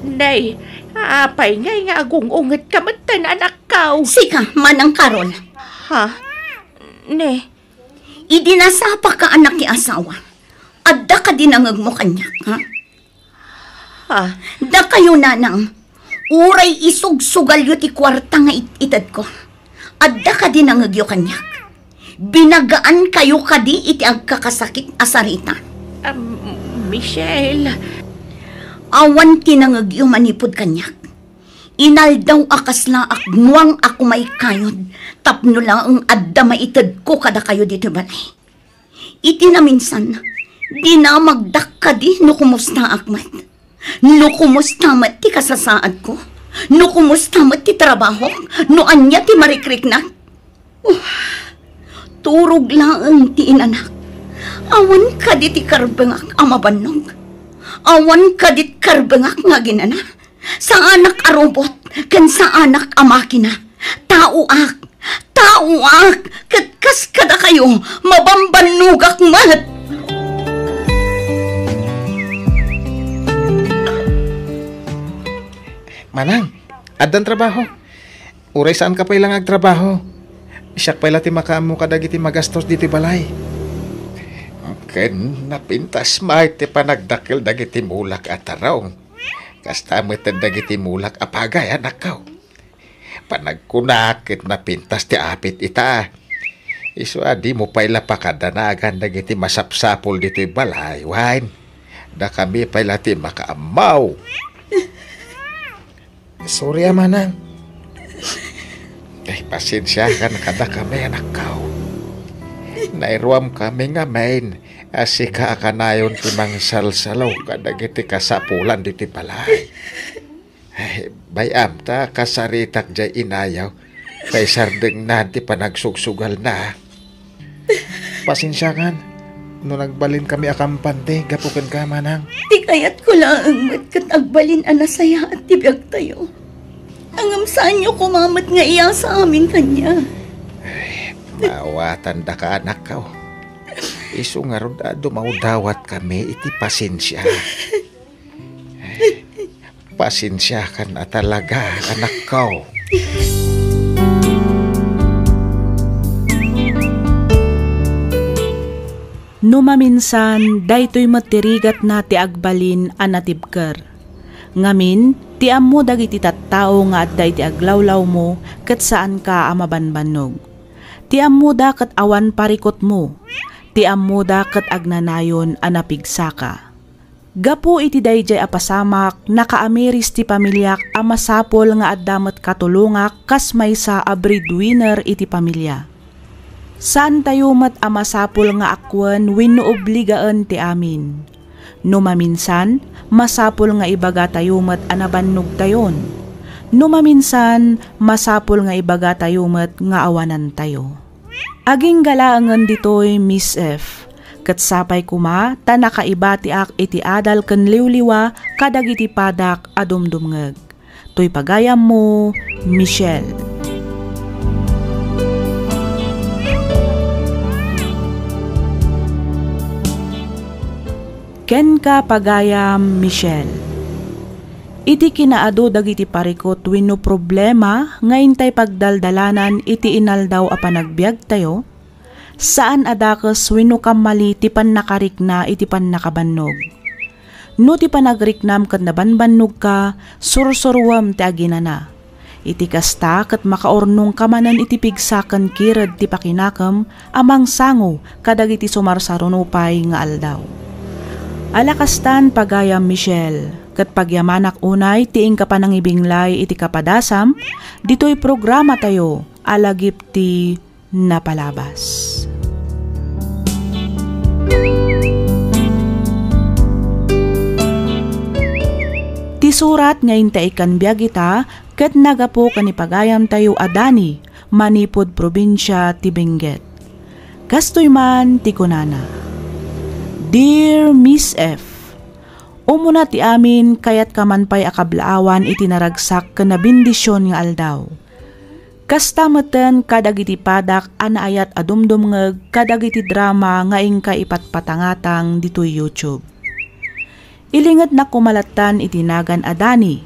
Nay, apay ngay nga agungungat ka matan anak kaw. Sika, manang Karol. Ha? Ne? Idinasapa ka anak ni asawa. Adda ka dinangag mo kanya, ha? Ha? Da kayo nanang, uray isugsugal yu ti kwarta nga itad ko. Adda ka dinangag yu kanya. Binagaan kayo kadi iti agkakasakit asarita. Michelle. Awan tinangag yu manipod kanyak. Inaldaw akas na akmuang ako may kayod. Tapno lang ang adda maitad ko kada kayo dito balay. Iti na minsan, di na magdak ka di no kumusta akmat. No kumusta mat ti kasasaad ko. No kumusta mat ti trabaho. No anya ti marikrik na. Turog lang ang ti inanak. Awan ka di ti karbengak amabanog. Awan ka di karbengak nga ginana. Sa anak a robot, kan sa anak a makina. Tao ak, katkas kada kayo, mabambanugak mat. Manang, addan trabaho. Uray saan ka pa ilang agtrabaho? Siyak pa ti makamu kadagiti magastos diti balay. Ken napintas may ti panagdakil dagiti mulak at tarong. Kasta mo dagiti mulak apagay anak kaw. Panagkunakit napintas ti apit ita. Isu adi mo pa'y lapakadanagan dagiti masapsapol dito'y balay. Wine, da kami pa'y lati makaamaw. Sorry manang. Pasensya kan kada kami anak kaw. Nairuam kami nga main. Asika akanayon ti mangsalsalaw kadagiti kasapulan diti balay. Bayam ta kasaritak jay inayaw. Kay sardeng na ti panagsugsugal na. Pasensyakan. No nagbalin kami akampante, gapukan ka manang. Di kayat ko lang mat kat agbalin anasaya at tibiyag tayo. Angam saan nyo kumamat nga iya sa amin kanya. Mawatan da ka anak kaw. Isu nga ron dumawdawat kami iti pasensya. Pasensya kan na talaga anak kaw. Numaminsan, daytoy matirigat na ti agbalin anatibker. Ngamin, Ti ammo dagiti tattao nga adda iti aglawlaw mo ket saan ka amabanbanog. Ti ammo da ket awan parikot mo. Ti ammo da ket agnanayon a napigsaka. Gapu iti dayjay apasamak nakaamiris ti pamilyak a masapol nga addamet katulungak kas maysa a breadwinner iti pamilya. Saan tayo met a masapol nga akwen wenno obligaan ti amin. No maminsan, masapol nga ibaga tayo met a nabannog tayon. No maminsan, masapol nga ibaga tayo met nga awanan tayo. Aging galaangan ditoy Miss F. Ket sapay kuma ta nakaibati ak iti adal ken liwliwa kadag iti padak a dumdumngeg. Toy pagayam mo, Michelle. Ken ka pagayam, Michelle. Iti kinaado dagiti parikot wenno problema ngayon tay pagdaldalanan iti inaldaw a panagbiag tayo. Saan adakes wenno kamali ti pannakarikna iti pannakabannog. No ti panagriknam ket nabanbannog ka, sursurwam ti aginana. Iti kasta ket makaornong kamanan iti pigsaken kired ti pakinakam amang sango kadagiti sumarsarunupay nga aldaw. Alakastan pagayam Michelle, ket pagyamanak unay tiing kapanangibiglay iti kapadasam, ditoy programa tayo alagip ti napalabas. Ti surat ngayon ta ikan biyagita ket nagapo kanipagayam tayo adani manipod probinsya ti Benguet. Kastoy man ti kunana. Dear Miss F, umuna ti amin kayat kamanpay akablaawan iti naragsak ken nabindisyon nga aldaw. Kastameten kadagiti padak anaayat adumdumngeg kadagiti drama nga ingka ipatpatangatang ditoy YouTube. Ilinged na kumalatan itinagan adani.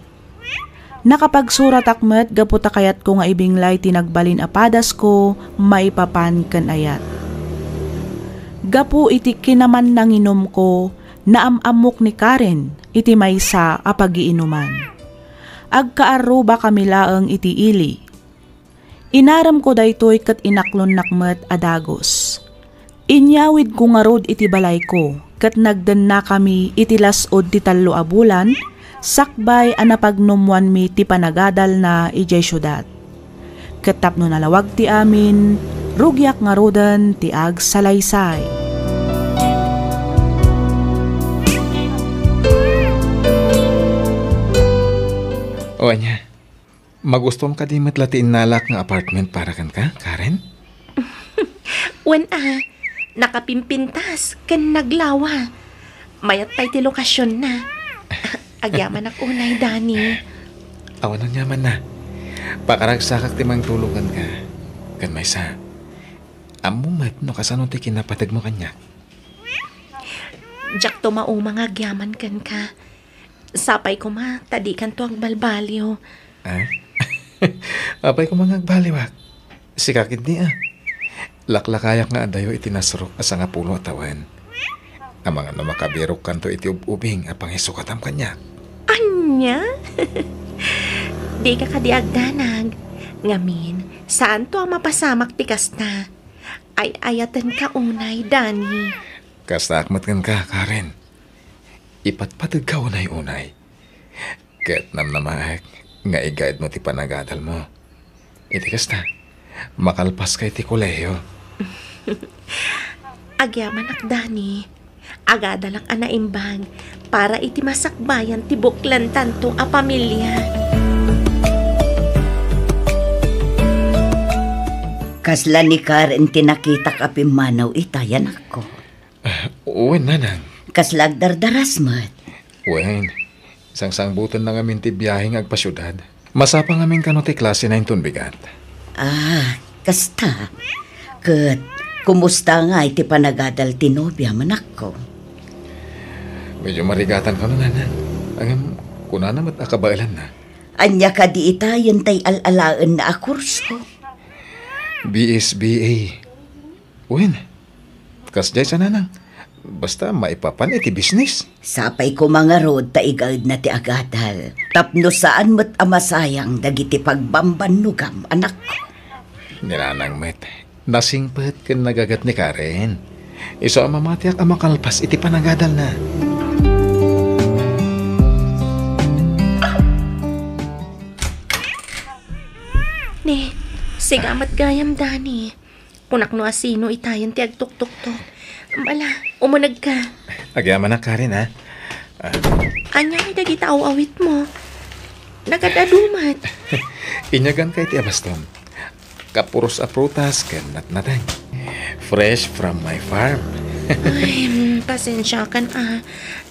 Nakapagsurat akmet gaputa kayat ko nga ibinglay tinagbalin apadas ko maipapan ken ayat. Gapu iti kinaman nanginom ko naamamok ni Karen iti maysa a pagiinuman. Agkaaruba kami laeng iti ili. Inaram ko daytoy ket inaklon nakmet adagos. Inyawid ko nga rod iti balay ko, ket nagden na kami iti lasod ti 3 a bulan, sakbay a napagnumwan mi ti panagadal na ijay syudad. Ket tapno nalawag ti amin, rugyak nga roden ti ag salaysay. O anya, magustom ka di matlatiin nalak nga apartment para kan ka, Karen? Wen nakapimpintas ken naglawa. Mayat pay ti lokasyon na. Agyaman ak unay, Dani. Awan ang yaman na. Pakaragsakak ti mang tulugan ka. Kan maysa. Amumat no kasano ti kinapatag mo kanya. Jak to maumang agyaman kan ka. Sapay ko ma, tadi kan to ang balbalyo. Apay ko mga agbaliwak. Sikakid niya. Laklakayak nga adayo itinasrok asa nga pulo atawan. Ang mga namakabirok kanto iti ubing apang isukatam kanya. Anya? Di ka kadiagdanag. Ngamin, saan to ang mapasamak ti kasta? Ay ayatan ka unay, Dani. Kasta akmat kan ka, Karen. Ipatpatag ka unay-unay. Ket namnamaek nga i-guide mo ti panagadal mo. Iti kasta, makalpas kay ti koleyo. Agyaman ak, Dani. Agadalak anaimbag para iti masakbayan ti buklan tanto a pamilya. Kasla ni Karen tinakita ka pimanaw itayan ako. Uwan, nanang. Kasla agdardaras mat. Uwan, sang-sangbutan na ngamin ti biyaheng agpasyudad. Masapa ngamin kano ti klase na inton bigat. Kasta. Ket, kumusta nga iti panagadal ti nobya manak ko? Medyo marigatan ka na, nanang. Angam, kuna namat akabailan na. Anya ka di itayan tay alalaan na akurso. BSBA. Uwan, kasjay sa nanang. Basta maipapan iti business. Sapay ko mga rod taigad na ti agatal. Tapno saan mo't amasayang dagiti pagbambanugam anak ko. Nilanang met, nasingpet ken nagagat ni Karen. Iso ang mamatiak ang makalpas iti panagadal na. Ni, sigamat gayam dani. Kunak no asino itayan ti agtuk-tuk-tuk. Mala, umunag ka. Agyaman na Karen ha. Anya ay dagita awit mo. Nagadadumat. Inyagan kay ti abastom. Kapuros a prutas ken natnatang. Fresh from my farm. Ay, pasensya kan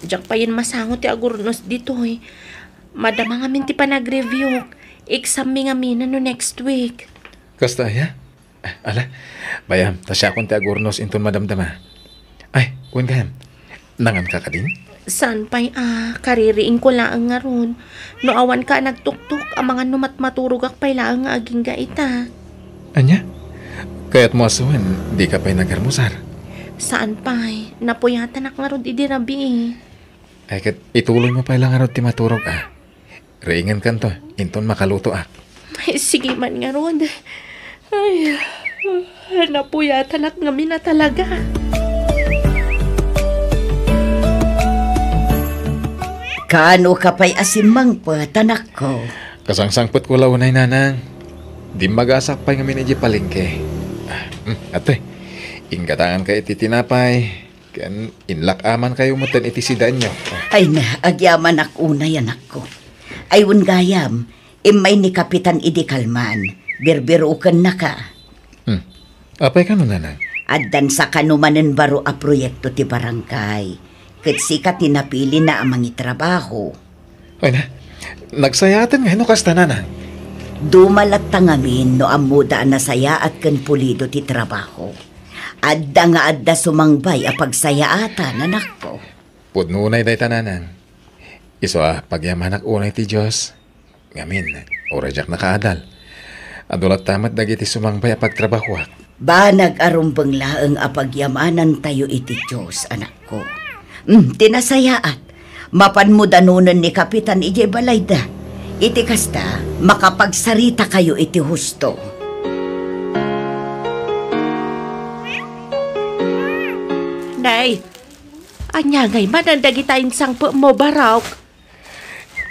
Diyak pa yun masangot ti agurnos dito eh. Madama nga min ti panag-review. Exam mi nga mina no next week. Kasta ya? Ala, bayam, tasya akong ti agurnos inton madamdama. Ay, kun gayam, nangan ka din? San pa'y kaririin ko laang nga ron. No awan ka nagtuktok, ang mga numat maturugak pa'y laang nga aging gaita. Anya? Kaya't mo asuhan, di ka pa'y nagarmusar. Saan pa'y? Napuyatan ak nga ron idirabi Ay, kat ituloy mo pa'y lang nga ron ti maturog Ringan kan to, inton makaluto Ay, sige man nga ron. Ay, napuyatan ak nga mina talaga. Kaano ka pa'y asimang tanak ko? Kasangsangpot ko launay nanang. Di magasak pa'y nga minidya palengke. Ate, inggatangan ka iti tinapay. Kan inlak aman kayo mutan iti sidaan nyo. Ay na, agyaman ak unay anak ko. Ayun gayam, imay ni Kapitan Idi Kalman. Birbirukan na ka. Apay ka no nanang? Addan sa kanumanen baro a proyekto ti barangay. Ket sikat tinapili na ang mga trabaho. Ay na, nagsayatan nga no kasta nanang. Dumalat tangamin no amuda na saya at ken pulido ti trabaho. Adda nga adda sumangbay a pagsayaatan anak ko. Pudnunay day tananang. Iso pagyamanak unay ti Diyos. Ngamin, orajak nakaadal. Adulat tamat dagiti sumangbay a pagtrabaho. Ba nag-arumbang laeng a pagyamanan tayo iti Diyos anak ko. Tinasayaat. Mapan mo danunan ni Kapitan Ije Balayda. Iti kasta, makapagsarita kayo iti husto. Nay, anya ngay manandagitayin sang mo barawk.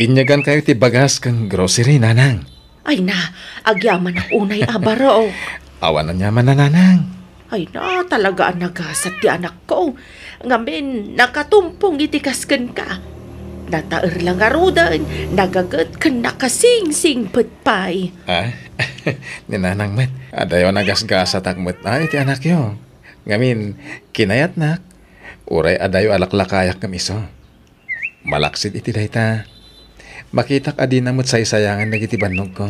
Inyagan kayo ti bagas kang grocery nanang. Ay na, agyaman ang unay abaro. Awanan niya man na nanang. Ay na, talaga ang nagasat ti anak ko. Ngamin, nakatumpong itikaskan ka. Nataer lang arudan, nagagat ka nakasing-sing petpay. Ninanang met, adayo nagasgasat akmet ay ti anak yo. Ngamin, kinayat nak. Uray adayo alaklakayak kamiso. Malaksid iti dayta. Makitak adi namot saysayangan nagiti banog ko.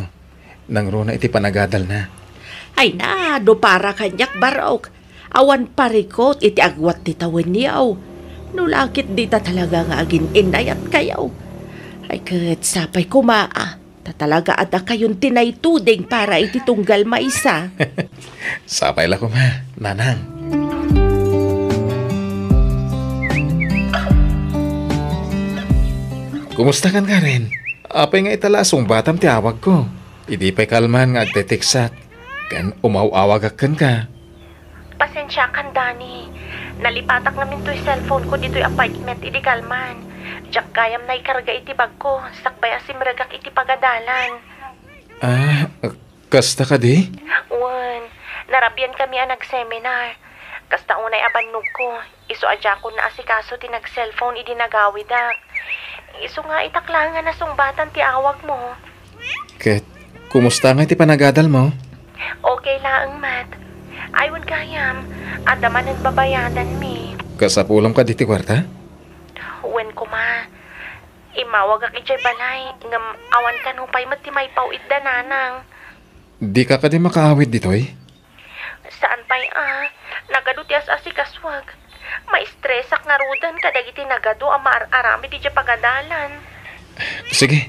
Nang runa iti panagadal na. Ay na, do para kanyak barok. Awan parikot iti agwat ti tawen niyaw. Nulakit di ta talaga nga agin inayat kayaw. Ay ket sapay kumaa. Ta talaga ada kayon tinaytuding para iti tunggal maisa. Sapay la kuma, nanang. Kumusta kan Karen? Apay nga italasong batam ti awag ko. Idi pa'y kalman nga agteteksat. Kan umaw-awagakan ka. Pasensya kan, Dani. Nalipatak namin to'y cellphone ko dito'y apartment iti kalman. Diyak kayam na ikarga iti bag ko. Sakbay asim ragak iti pagadalan. Kasta ka di? Wan, narabyan kami ang nag-seminar. Kasta unay abanog ko. Iso adya ko na asikaso ti nag-cellphone iti nagawidak. Iso nga itaklangan na sungbatan ti awag mo. Ket, kumusta nga iti panagadal mo? Okay lang, Matt. Aywan kayam. Adaman ang babayadan mi. Kasapulam ka diti kwarta? Wen ko ma. Imawag ak ijay balay. Ngam awan ka nupay matimay pauit dananang. Di ka di makaawit ditoy? Saan pa'y nagadutias asikaswag. Maistresak nga rudan kadagiti nagado ang arami di pagadalan. Sige.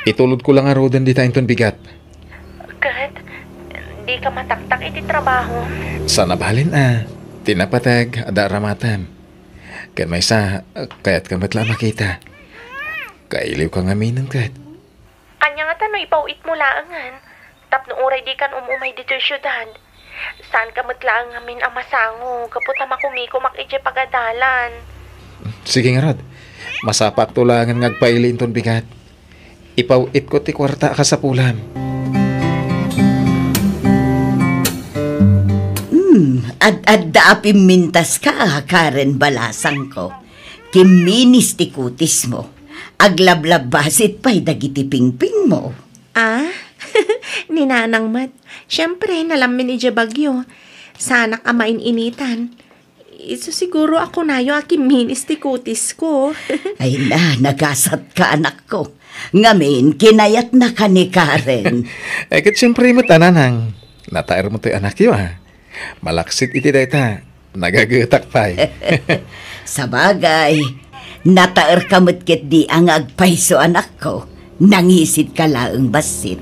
Itulod ko lang nga rudan di tayong bigat. Kat, di ka mataktak iti trabaho. Sana balin tinapatag, ada ramatan. Kan may sa, kaya't ka matla makita. Kailiw ka nga minang kat. Anya nga tano'y ipauit mo laangan. Tapno oray di kan umumay dito syudad. Saan ka matlaang ngamin ang masango? Kaputa makumiko makidje pagadalan. Sige nga Rod. Masapak tulangan ngagpailin ton bigat. Ipauit ko ti kwarta ka sa pulam. Ad-adda mintas ka, Karen Balasang ko. Kiminis ti kutis mo. Aglablab basit pa'y dagiti pingping mo. Ah? Ninanang mat. Siyempre, nalamin ni Bagyo. Sana kamain initan. Iso siguro ako na yung aking minis ti kutis ko. Ay na, nagasat ka anak ko. Ngamin, kinayat na ka ni Karen. Ay kat siyempre mo tananang. Natair mo ti anak yun Malaksit iti dayta. Nagagatak pa'y. Sabagay, nataer kamot ket di ang agpaiso anak ko. Nangisid ka laeng basit.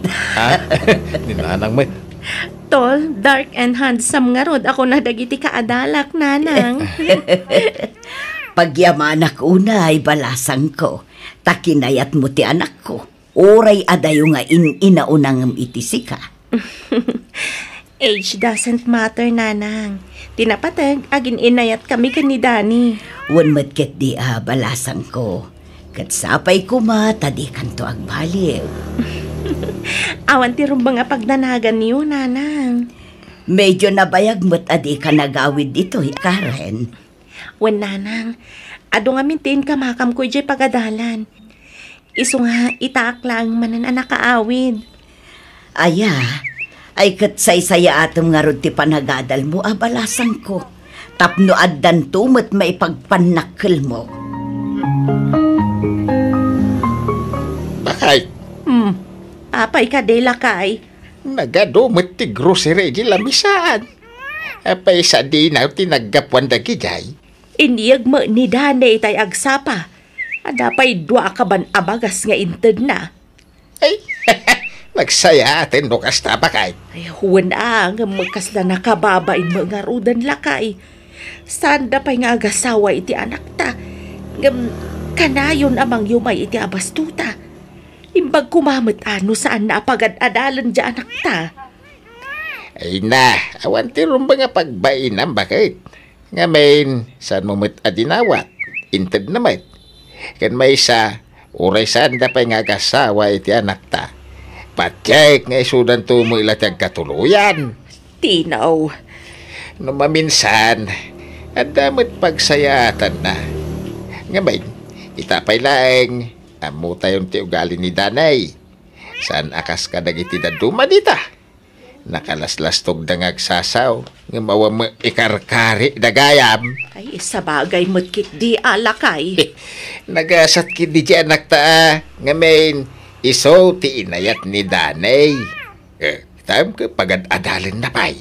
Ninanang mo. Tol, dark and handsome nga rod. Ako na dagiti kaadalak, nanang. Pagyamanak una ay balasang ko. Takinayat mo ti anak ko. Oray adayo nga inaunang itisi ka. Age doesn't matter, nanang. Tinapatag, agin inayat kami ni Dani. Wan matket di balasang ko. Katsapay ko tadi kanto agbaliw. Awan ti rumba nga pagnanagan niyo, nanang. Medyo nabayag mo't adi ka nagawid dito, Karen. Wan, nanang. Ado nga mintin ka makam ko jay pagadalan. Iso nga itaak lang manan anak kaawid. Aya, ay katsaysaya atom nga rod ti panagadal mo, balasang ko. Tapno addan tumot maipagpanakkel mo. Bakay? Apay ka de lakay. Nagadumot ti grocery di lamisaan. Apay sa dinaw tinaggapuan da gijay. Iniyag mo ni Dane tay agsapa. Adapay dua ka ban abagas nga inted na. Ay, magsaya atin no kasta bakay. Ay, huwan nga magkasla nakababain mo nga rudan lakay. Sanda pa'y nga agasawa iti anak ta. Kanayon amang yumay iti abastuta. Imbag kumamit ano saan na apagad-adalan di anak ta. Ay na, awan ti rumba nga pagbainam bakit? Nga main, saan mo met adinawat? Inted naman. Kan may isa, uray sanda pa'y nga agasawa iti anak ta. Patyek nga isudan to mo ilatag katuluyan. Tinaw. No maminsan, at damot pagsayatan na. Ngayon, itapay lang, amo tayong ti ugali ni Danay. Saan akas ka dagiti da dumadita? Nakalaslastog da ngagsasaw, nga mawa mo ikarkari dagayam. Ay, sabagay mo't kit di alakay. Nagasat kit di anak ta, ngayon, iso ti inayat ni Danay. Tam ka pagad-adalin na pa'y.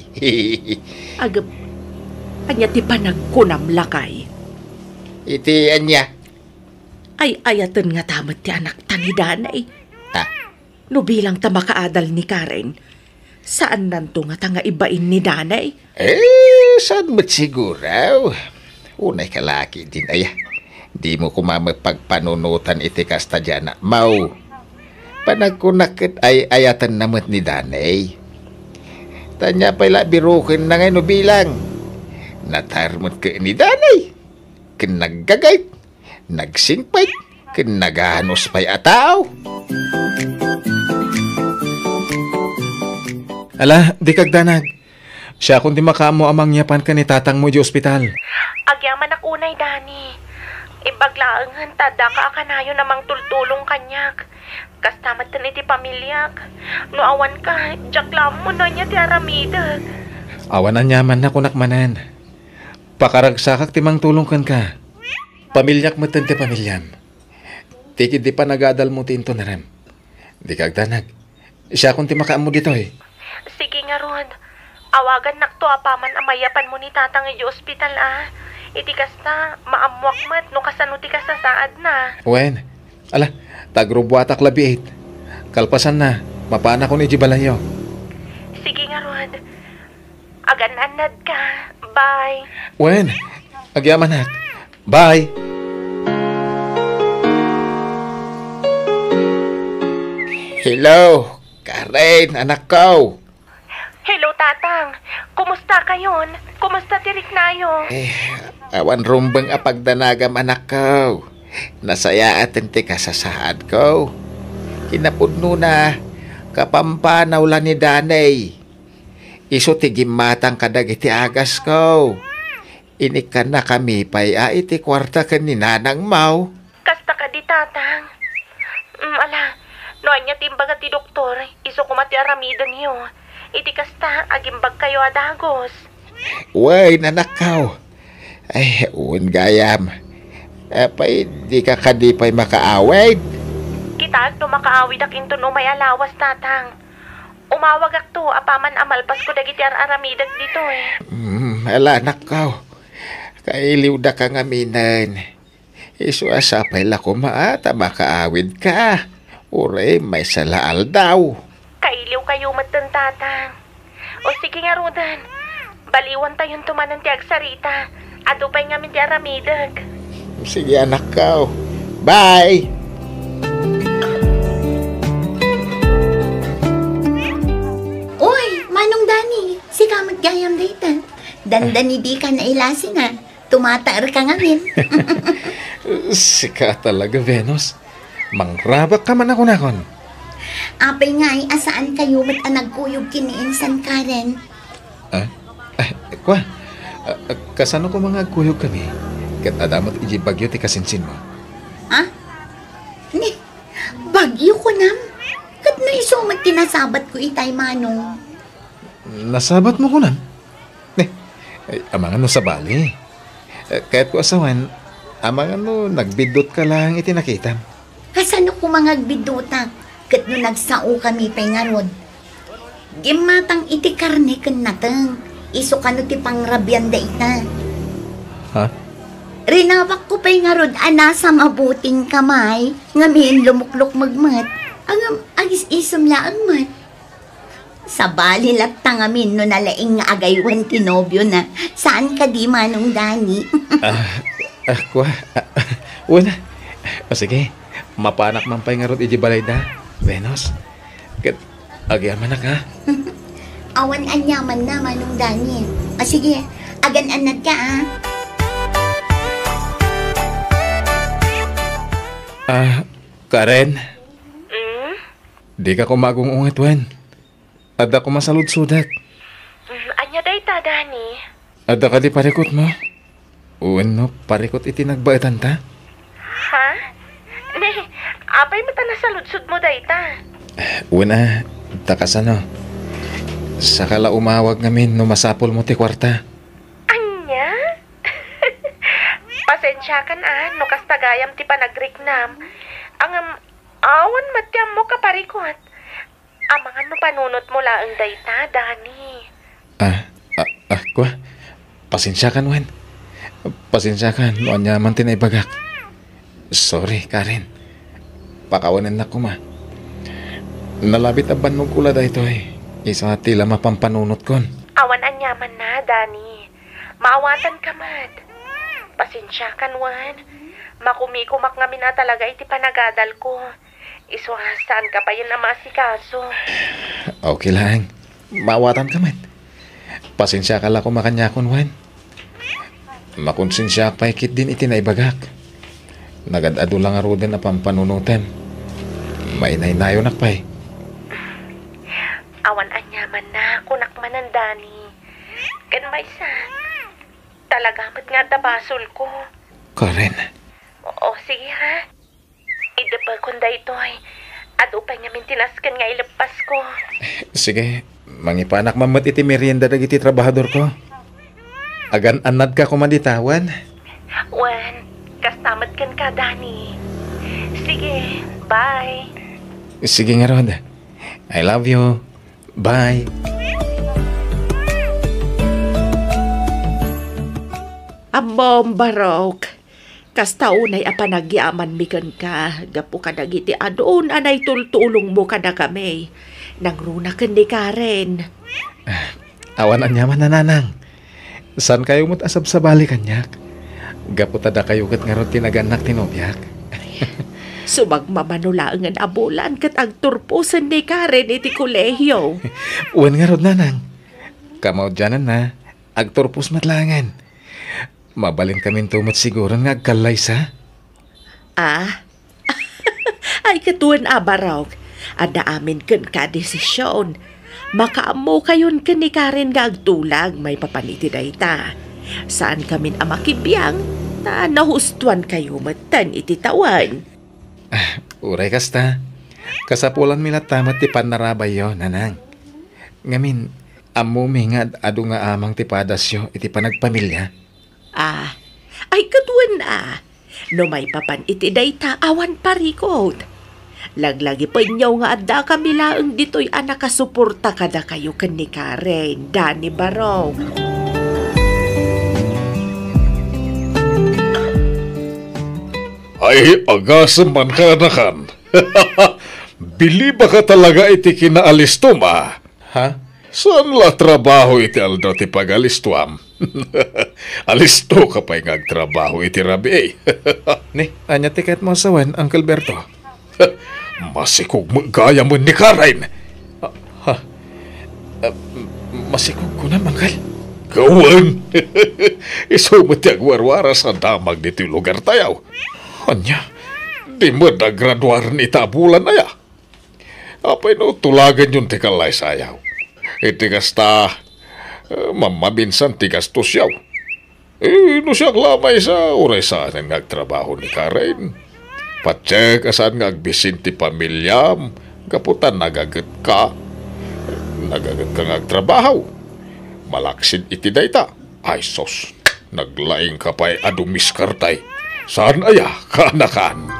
Agap, anya ti panagkunam lakay. Iti anya. Ay ayatan nga tamat ti anak ta ni Danay. Ha? No bilang ta makaadal ni Karen, saan nanto nga ta nga ibain ni Danay? Saan mo't siguraw? Unay kalaki din ay. Di mo kumamapagpanunutan iti kasta dyan na mau. Panagkunakit ay ayatan namat ni Danay. Tanya pala birukin na ngayon bilang. Natarmot ka ni Danay. Kinagagayt, nagsingpay, kinaganos pa'y ataw. Ala, di kagdanag. Siya kundi makamo amang yapan ka ni tatang mo di ospital. Agyaman ak unay, Dani. Ibaglaangan tada ka akanayo namang tultulong kanyak. Kastamat tan iti pamilyak. No awan ka, jaklam mo na niya ti aramidag. Awan ang yaman na kunakmanan. Pakaragsakak timang tulong kan ka. Pamilyak mo ti pamilyam. Tikid di pa nagadal mo tinto na rin. Di kagdanag. Siya kunti makaamo dito eh. Sige nga Rod. Awagan nakto apaman amayapan mo ni tatang iti ospital Iti kasta, maamuak mat no kasano ti kasasaad na. Wen, ala, tagrubuatak labi 8. Kalpasan na, mapana ko ni Jibalayo. Sige nga Rod. Agananad ka. Bye. Wen, agyaman at. Bye! Hello, Karen, anak ko. Hello, Tatang. Kumusta kayon? Kumusta tirik nayo? Awan rumbang apagdanagam anak ko. Nasaya atin ti kasasaad ko. Kinapudno na, kapampanaw lang ni Danay. Iso ti gimatang kadagiti agas ko. Inikan na kami pa'y iti kwarta ka ni Nanang Mau. Kasta ka di, Tatang. Ala, noan niya timbaga ti doktor, iso kumati aramidan niyo. Iti kasta, agimbag kayo adagos. Uy, nanakaw. Ay, uwan gayam. Pa'y di ka kadipay makaawag. Kita no makaawid ak into no may alawas, Tatang. Umawag ak to, apaman amalpas ko dagiti aramidag dito Ala, nakaw. Kailiw da ka nga minan. Iso asapay la ko maata makaawid ka. Ure, may salaal daw. Kailiw kayo matan, Tatang. O sige nga, Rodan. Baliwan tayong tumanan ti agsarita. Adupay nga min ti aramidag. Sige, anak ko. Bye! Uy, Manong Dani, si kamat gayam dayta. Dandan di ka na ilasin ha. Tumataar ka ngamin. Sika talaga, Venus. Mangrabak ka man ako nakon. Apay nga ay asaan kayo mat nagkuyog kiniinsan Karen. Kwa, kasano ko mga kuyog kami? Kat adamat ijibagyo ti kasinsin mo. Ha? Ni, bagyo ko nam. Kat no isumat tinasabat ko itay Manong. Nasabat mo ko nan? Amangan no sa bali. Kahit ko asawan, amangan no nagbidot ka lang itinakita. Kasano ko mga agbiduta? Kat no nagsao kami pay nga rod. Gimatang iti karne kan natang. Iso ka no ti pangrabyan da ita. Ha? Rinawak ko pay nga rod anasa mabuting kamay. Ngamin lumuklok magmat. Ang agis-isom laang mat. Sa bali latta ngamin no nalaing nga agaywan tinobyo na. Saan ka di Manong Dani? Kwa, una. Sige, mapanak man pa'y nga rod ijibalay da, Venus. Kat, agyaman na ka. Awan anyaman na Manong Dani. Sige, agan-anad ka Karen. Di ka kumagong ungat, Wen. Ada ko masalud-sudak. Anya day ta, Dani? Ada ka di parikot mo? Uwan no, parikot iti nagbaetan ta? Ha? Ne, apay mata nasaludsud mo day ta? Una, takas ano. Sakala umawag ngamin no masapol mo ti kwarta. Anya? Pasensya kan no kastagayam ti panagriknam. Ang awan matyam mo kaparikot. Amangan no panunot mo laang dayta, Dani. Kwa, pasensya kan, Wen. Pasensya kan, noon niya man tinaybagak. Sorry, Karen. Pakawanan na ko, ma. Nalabit aban mo kula da ito Isa tila mapampanunot kon. Awan anyaman na, Dani. Maawatan ka man. Pasensya kan, Wan. Makumikumak nga mina talaga iti panagadal ko. Iswasan ka pa yun na masikaso. Okay lang. Maawatan ka man. Pasensya ka lang kung makanyakon, Wan. Makonsensya pa ikit din itinaibagak. Nagadado lang aro din na pampanunutan. May nainayo nakpay. Awan anyaman na, kunak manan, Dani. Kan may sa. Talagamat nga tabasol ko. Karen. Oo, sige ha. Idapa kunda ito at upay nga mintinaskan nga ilapas ko. Sige, mangipanak mamat iti merienda dagiti trabahador ko. Agan anad ka kumanditawan. Wan, kastamad kan ka, Dani. Sige, bye. Sige nga, Rod. I love you. Bye. Ambom barok. Kasta unay apanagyaman mikan ka. Gapu ka dagiti adun anay tultulong mo kada kami. Nangruna kan ni Karen. Awan anyaman na nanang. San kayo mo't asab sa bali kanyak? Gaputada kayo kat nga ron tinaganak tinobyak. Sumagmamanolaan abulan kat ang turpusan ni Karen iti kolehiyo. Uwan nga ron nanang. Kamaw dyanan na, agturpus matlangan. Mabalin kami tumot siguro nga agkalay sa. Ah? Ay katuan abaraw. Ada amin kan ka desisyon. Makaamo kayon kan ni Karen nga agtulag may papaniti dayta. Saan kami amakibiyang na nahustuan kayo matan iti tawan. Uray kasta. Kasapulan mila tamat ti panarabay yo, nanang. Ngamin, amumi nga adu nga amang ti padasyo iti panagpamilya. Ah, ay katuan na. No may papan iti dayta awan parikot. Laglagi pa inyaw nga adda kami laang dito'y anak kasuporta kada kayo kan ni Karen, Dani Barong. Ay, agasam man ka anakan. Bili ba ka talaga iti kinaalis ma? Ha? Saan la trabaho iti aldo ti pag-alistuam? Alisto ka pa'y ngagtrabaho iti rabi. Ni, anya tiket mo sawan, Uncle Berto? Masikog magaya mo ni Karen. Masikog ko na, Uncle. Kawan! Isumot yung warwara sa damag dito yung lugar tayaw. Anya, di mo naggraduar ni tabulan na ya. Apay no, tulagan yung tikalay sayaw. Itigas ta, mamabinsan tigas to siyaw. No siyang lamay sa uray saan ang nagtrabaho ni Karen. Patsek asan ngagbisin ti pamilyam, kaputan nagagat ka. Nagagat ka ngagtrabaho. Malaksin iti dayta. Ay sos, naglaing ka pa'y adumiskartay. Saan aya kaanakan?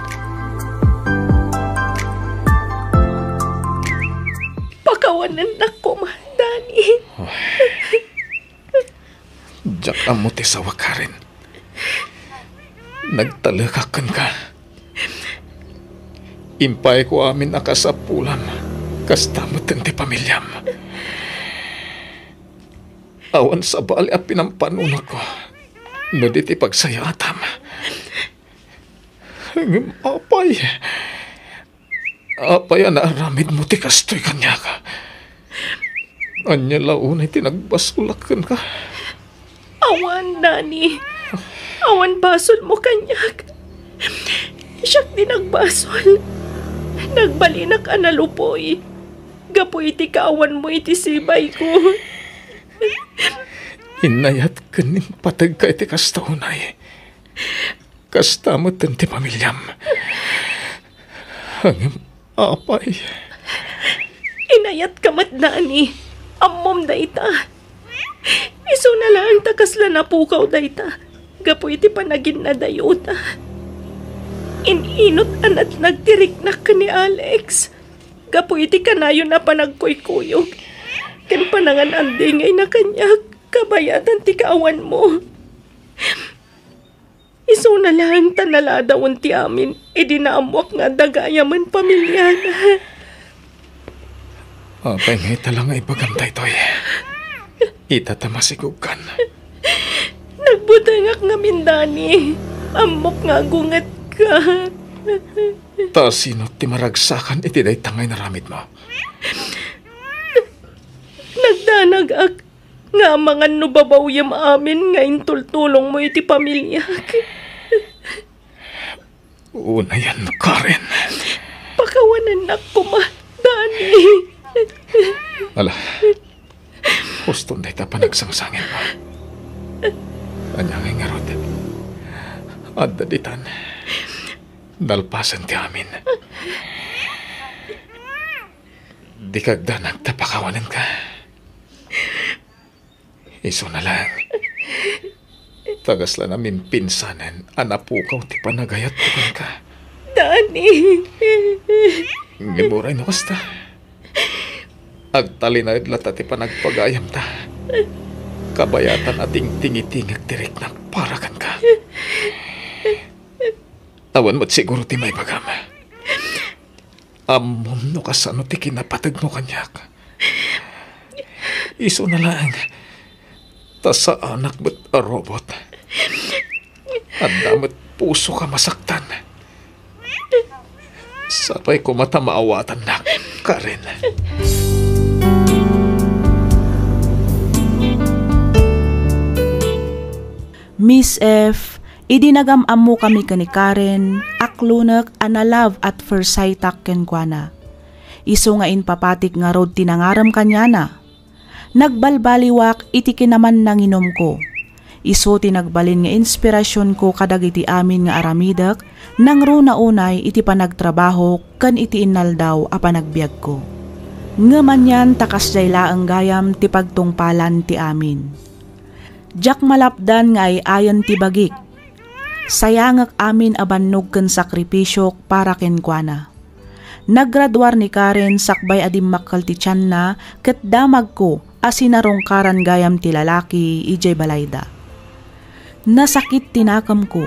Pakawanan na ko, Dani. Diyak amo ti sawa Karen. Nagtalakakan ka. Impay ko amin akasapulan. Kastamot ti pamilyam. Awan sa bali a pinampanunod ko. No di ti pagsayatam. Apay. Apay na aramid mo ti kastoy kanya ka. Anya launay tinagbasulakan ka. Awan, Dani. Awan basol mo kanyak. Siyak din nagbasol. Nagbalinak analupoy. Gapoy iti kaawan mo iti sibay ko. Inayat kanin patag ka iti kastaunay. Kastamot ti pamilyam. Hangim apay. Inayat kamat, Dani. Ammom dayta. Iso na lang takasla na pukaw dayta. Gapoy iti panagin na dayota. Ininot anat nagtirik na ka ni Alex. Gapoy iti kanayo na panagkuykuyog. Ken panangan andingay na kanya. Kabayatan ti kaawan mo. Iso na lang tanaladawan ti amin. Idinaamwak nga dagayaman pamilya na. Apay ngay talang ay bagantay to'y. Itatamasigup kan. Nagbutangak nga mindani. Amok nga gungat ka. Ta sino ti maragsakan iti day tangay naramid mo? Nagdanagak. Nga mga nubabawyam amin nga intultulong mo iti pamilya. Una yan, Karen. Pakawanan na ko, Dani. Ala, gusto na ita panagsangsangin mo. Anyangay nga rod. At daditan, dalpasan ti amin. Di kagda nagtapakawanan ka. Iso na lang. Tagas lang namin pinsanan, anapukaw ti panagayat ko ka. Dani. Ngiburay no kasta. Agtalinayad lata ti panagpagayam ta. Kabayatan ating tingitingag direk na parakan ka. Awan mo't siguro ti may bagam. Amom no kasano ti kinapatag mo kanyak. Iso na lang. Ta sa anak ba't a robot? At damat puso ka masaktan. Sapay ko mata maawatan na, Karen. Miss F, idinagam-am mo kami kani Karen, aklunak ana love at first sight ken kuana. Iso nga papatik nga rod tinangaram kanya na. Nagbalbaliwak iti kinaman nang inom ko. Iso tinagbalin nga inspirasyon ko kadag iti amin nga aramidak nang runa unay iti panagtrabaho kan iti inaldaw a panagbiag ko. Ngaman yan takas jayla ang gayam ti pagtungpalan ti amin. Jak malapdan nga ay ayon ti bagik. Sayangak amin abannog ken sakripisyo para ken kuana. Naggraduar ni Karen sakbay adim makkal ti tiyan na ket damag ko asinarongkaran gayam ti lalaki ijay balayda. Nasakit tinakam ko.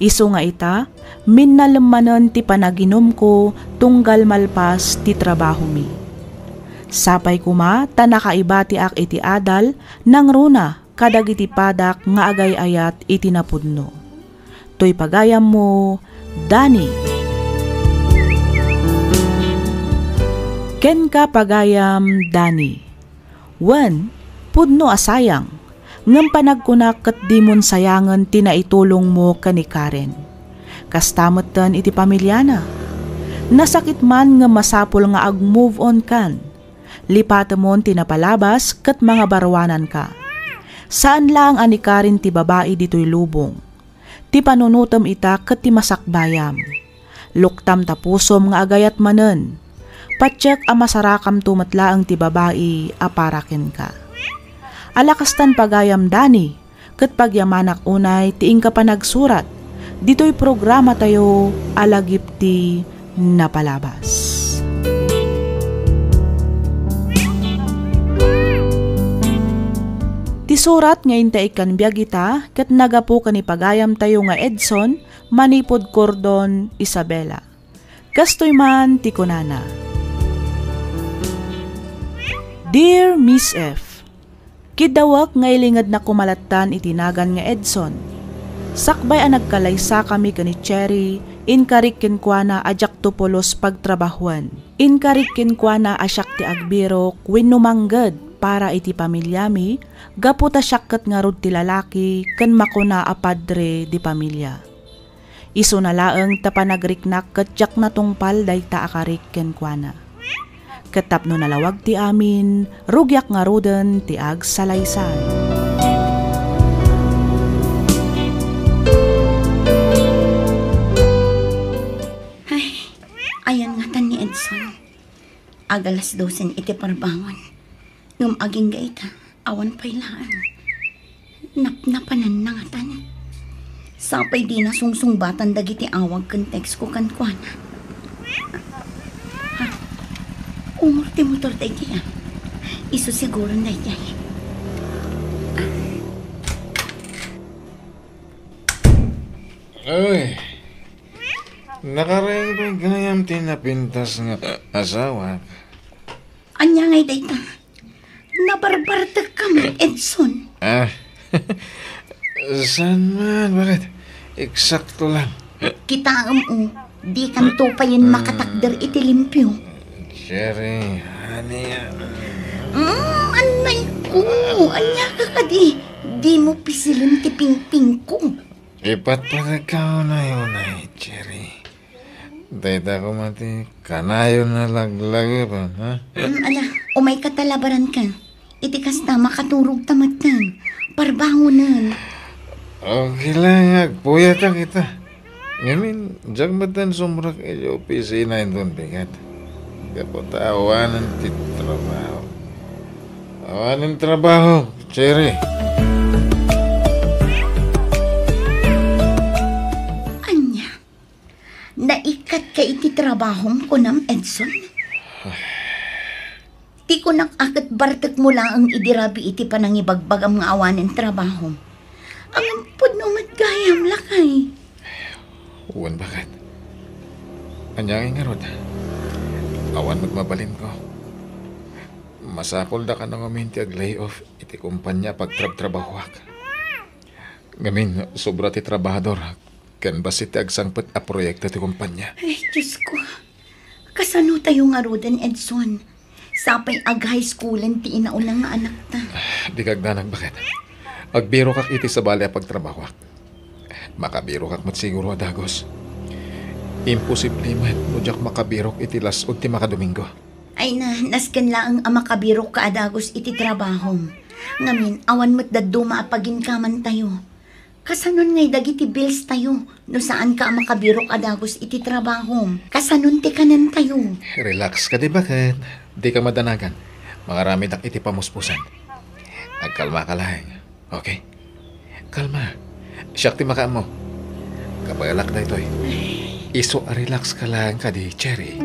Iso nga ita, minnalemanan ti panaginom ko tunggal malpas ti trabaho mi. Sapay kuma, tanakaiba ti ak iti adal, nang runa kadag iti padak nga agay-ayat iti napudno. To'y pagayam mo, Dani. Ken ka pagayam, Dani. 1. Pudno asayang. Ngam panagkunak kat di mon sayangan tinaitulong mo kani Karen. Kastamutan iti pamilyana. Nasakit man nga masapol nga ag-move on kan. Lipata mon tinapalabas kat mga barwanan ka. Saan lang ani Karen ti babae dito'y lubong. Ti panunutam ita kat ti masakbayam. Luktam tapusom nga agayat manen. Patsyak a masarakam tumatlaang ti babae aparaken ka. Alakastan pagayam Dani, ket pagyamanak unay tiing ka pa nagsurat, dito'y programa tayo alagip ti napalabas. Ti surat nga inta ikan biyagita, ket nagapu ka ni pagayam tayo nga Edson, manipod Cordon, Isabela. Kastoy man ti kunana. Dear Miss F, kidawak nga ilingad na kumalatan itinagan nga Edson. Sakbay ang nagkalaysa kami kani Cherry, inkarik kinkwana ajak tupulos pagtrabahuan. Inkarik kinkwana asyak ti agbiro winumanggad para iti pamilyami, gaputa syakkat nga rod ti lalaki ken makuna a padre di pamilya. Iso na laeng tapanagrik-nak ket jak na tungpal dayta akarik kinkwana. Ketapno nalawag ti amin, rugyak nga roden ti ag salaysay. Ay, ayan nga tan ni Edson. Agalas 12 iti parbangon. Ngam aging gaita, awan pailaan. Napnapanan na nga tan. Sapay di na sungsungbatan dagiti awag kan text ko kan kuana. Umurti motor tayo kaya. Iso siguro na iyay. Ay, nakareng pa gayam tinapintas nga asawa. Anya ngay dayta. Nabarbartag kami, Edson. Saan man? Bakit? Eksakto lang. Kita di kanto pa yun makatakder iti limpyo. Cherry, honey. Anay ko. Anya ka ka di mo pisilin ti pingping ko. Ipatpatag ka na yun ay, Cherry. Dayta ko mati, kanayo na laglagi pa, ha? Ala, umay katalabaran ka. Iti kasta makaturog tamatan. Parbangunan. Okay lang, agpuyatan kita. Ngamin, diyak matan sumrak iyo opisina yung bigat. Kapot awanan ti trabaho. Awanan trabaho, Cherry. Anya, naikat ka iti trabahom ko nam, Edson? Ti ko nakakat bartek mo lang ang idirabi iti panangibagbag ang mga awanin trabahom. Ang ampod no matgayam lakay. Uwan bakit? Anyang ingarod. Awan magmabalin ko. Masakol da ka nang uminti ag layoff iti kumpanya pagtrab-trabahwak. Ngamin, sobra ti trabahador. Kan ba si agsangpet a proyekto ti kumpanya? Ay, Diyos ko. Kasano tayo nga rodan, Edson? Sapay ag high schoolan ti inaunang nga anak ta. Di kag nanag bakit? Agbiro kak iti sa bali a pagtrabaho. Makabiro kak mat siguro adagos. Imposible man no jak makabirok iti lasod ti makadomingo. Ay na, nasken lang ang makabiro ka adagos iti trabaho. Ngamin, awan mo't daddo maapaginkaman tayo. Kasanon ngay dagiti bills tayo, no saan ka makabirok adagos iti trabaho. Kasanon ti kanan tayo. Relax ka di bakit? Di ka madanagan. Mangarami dak iti pamuspusan. Agkalma ka lang. Okay? Kalma. Siyak ti maka mo. Kapagalak na ito'y. Iso a relax ka lang ka di, Cherry.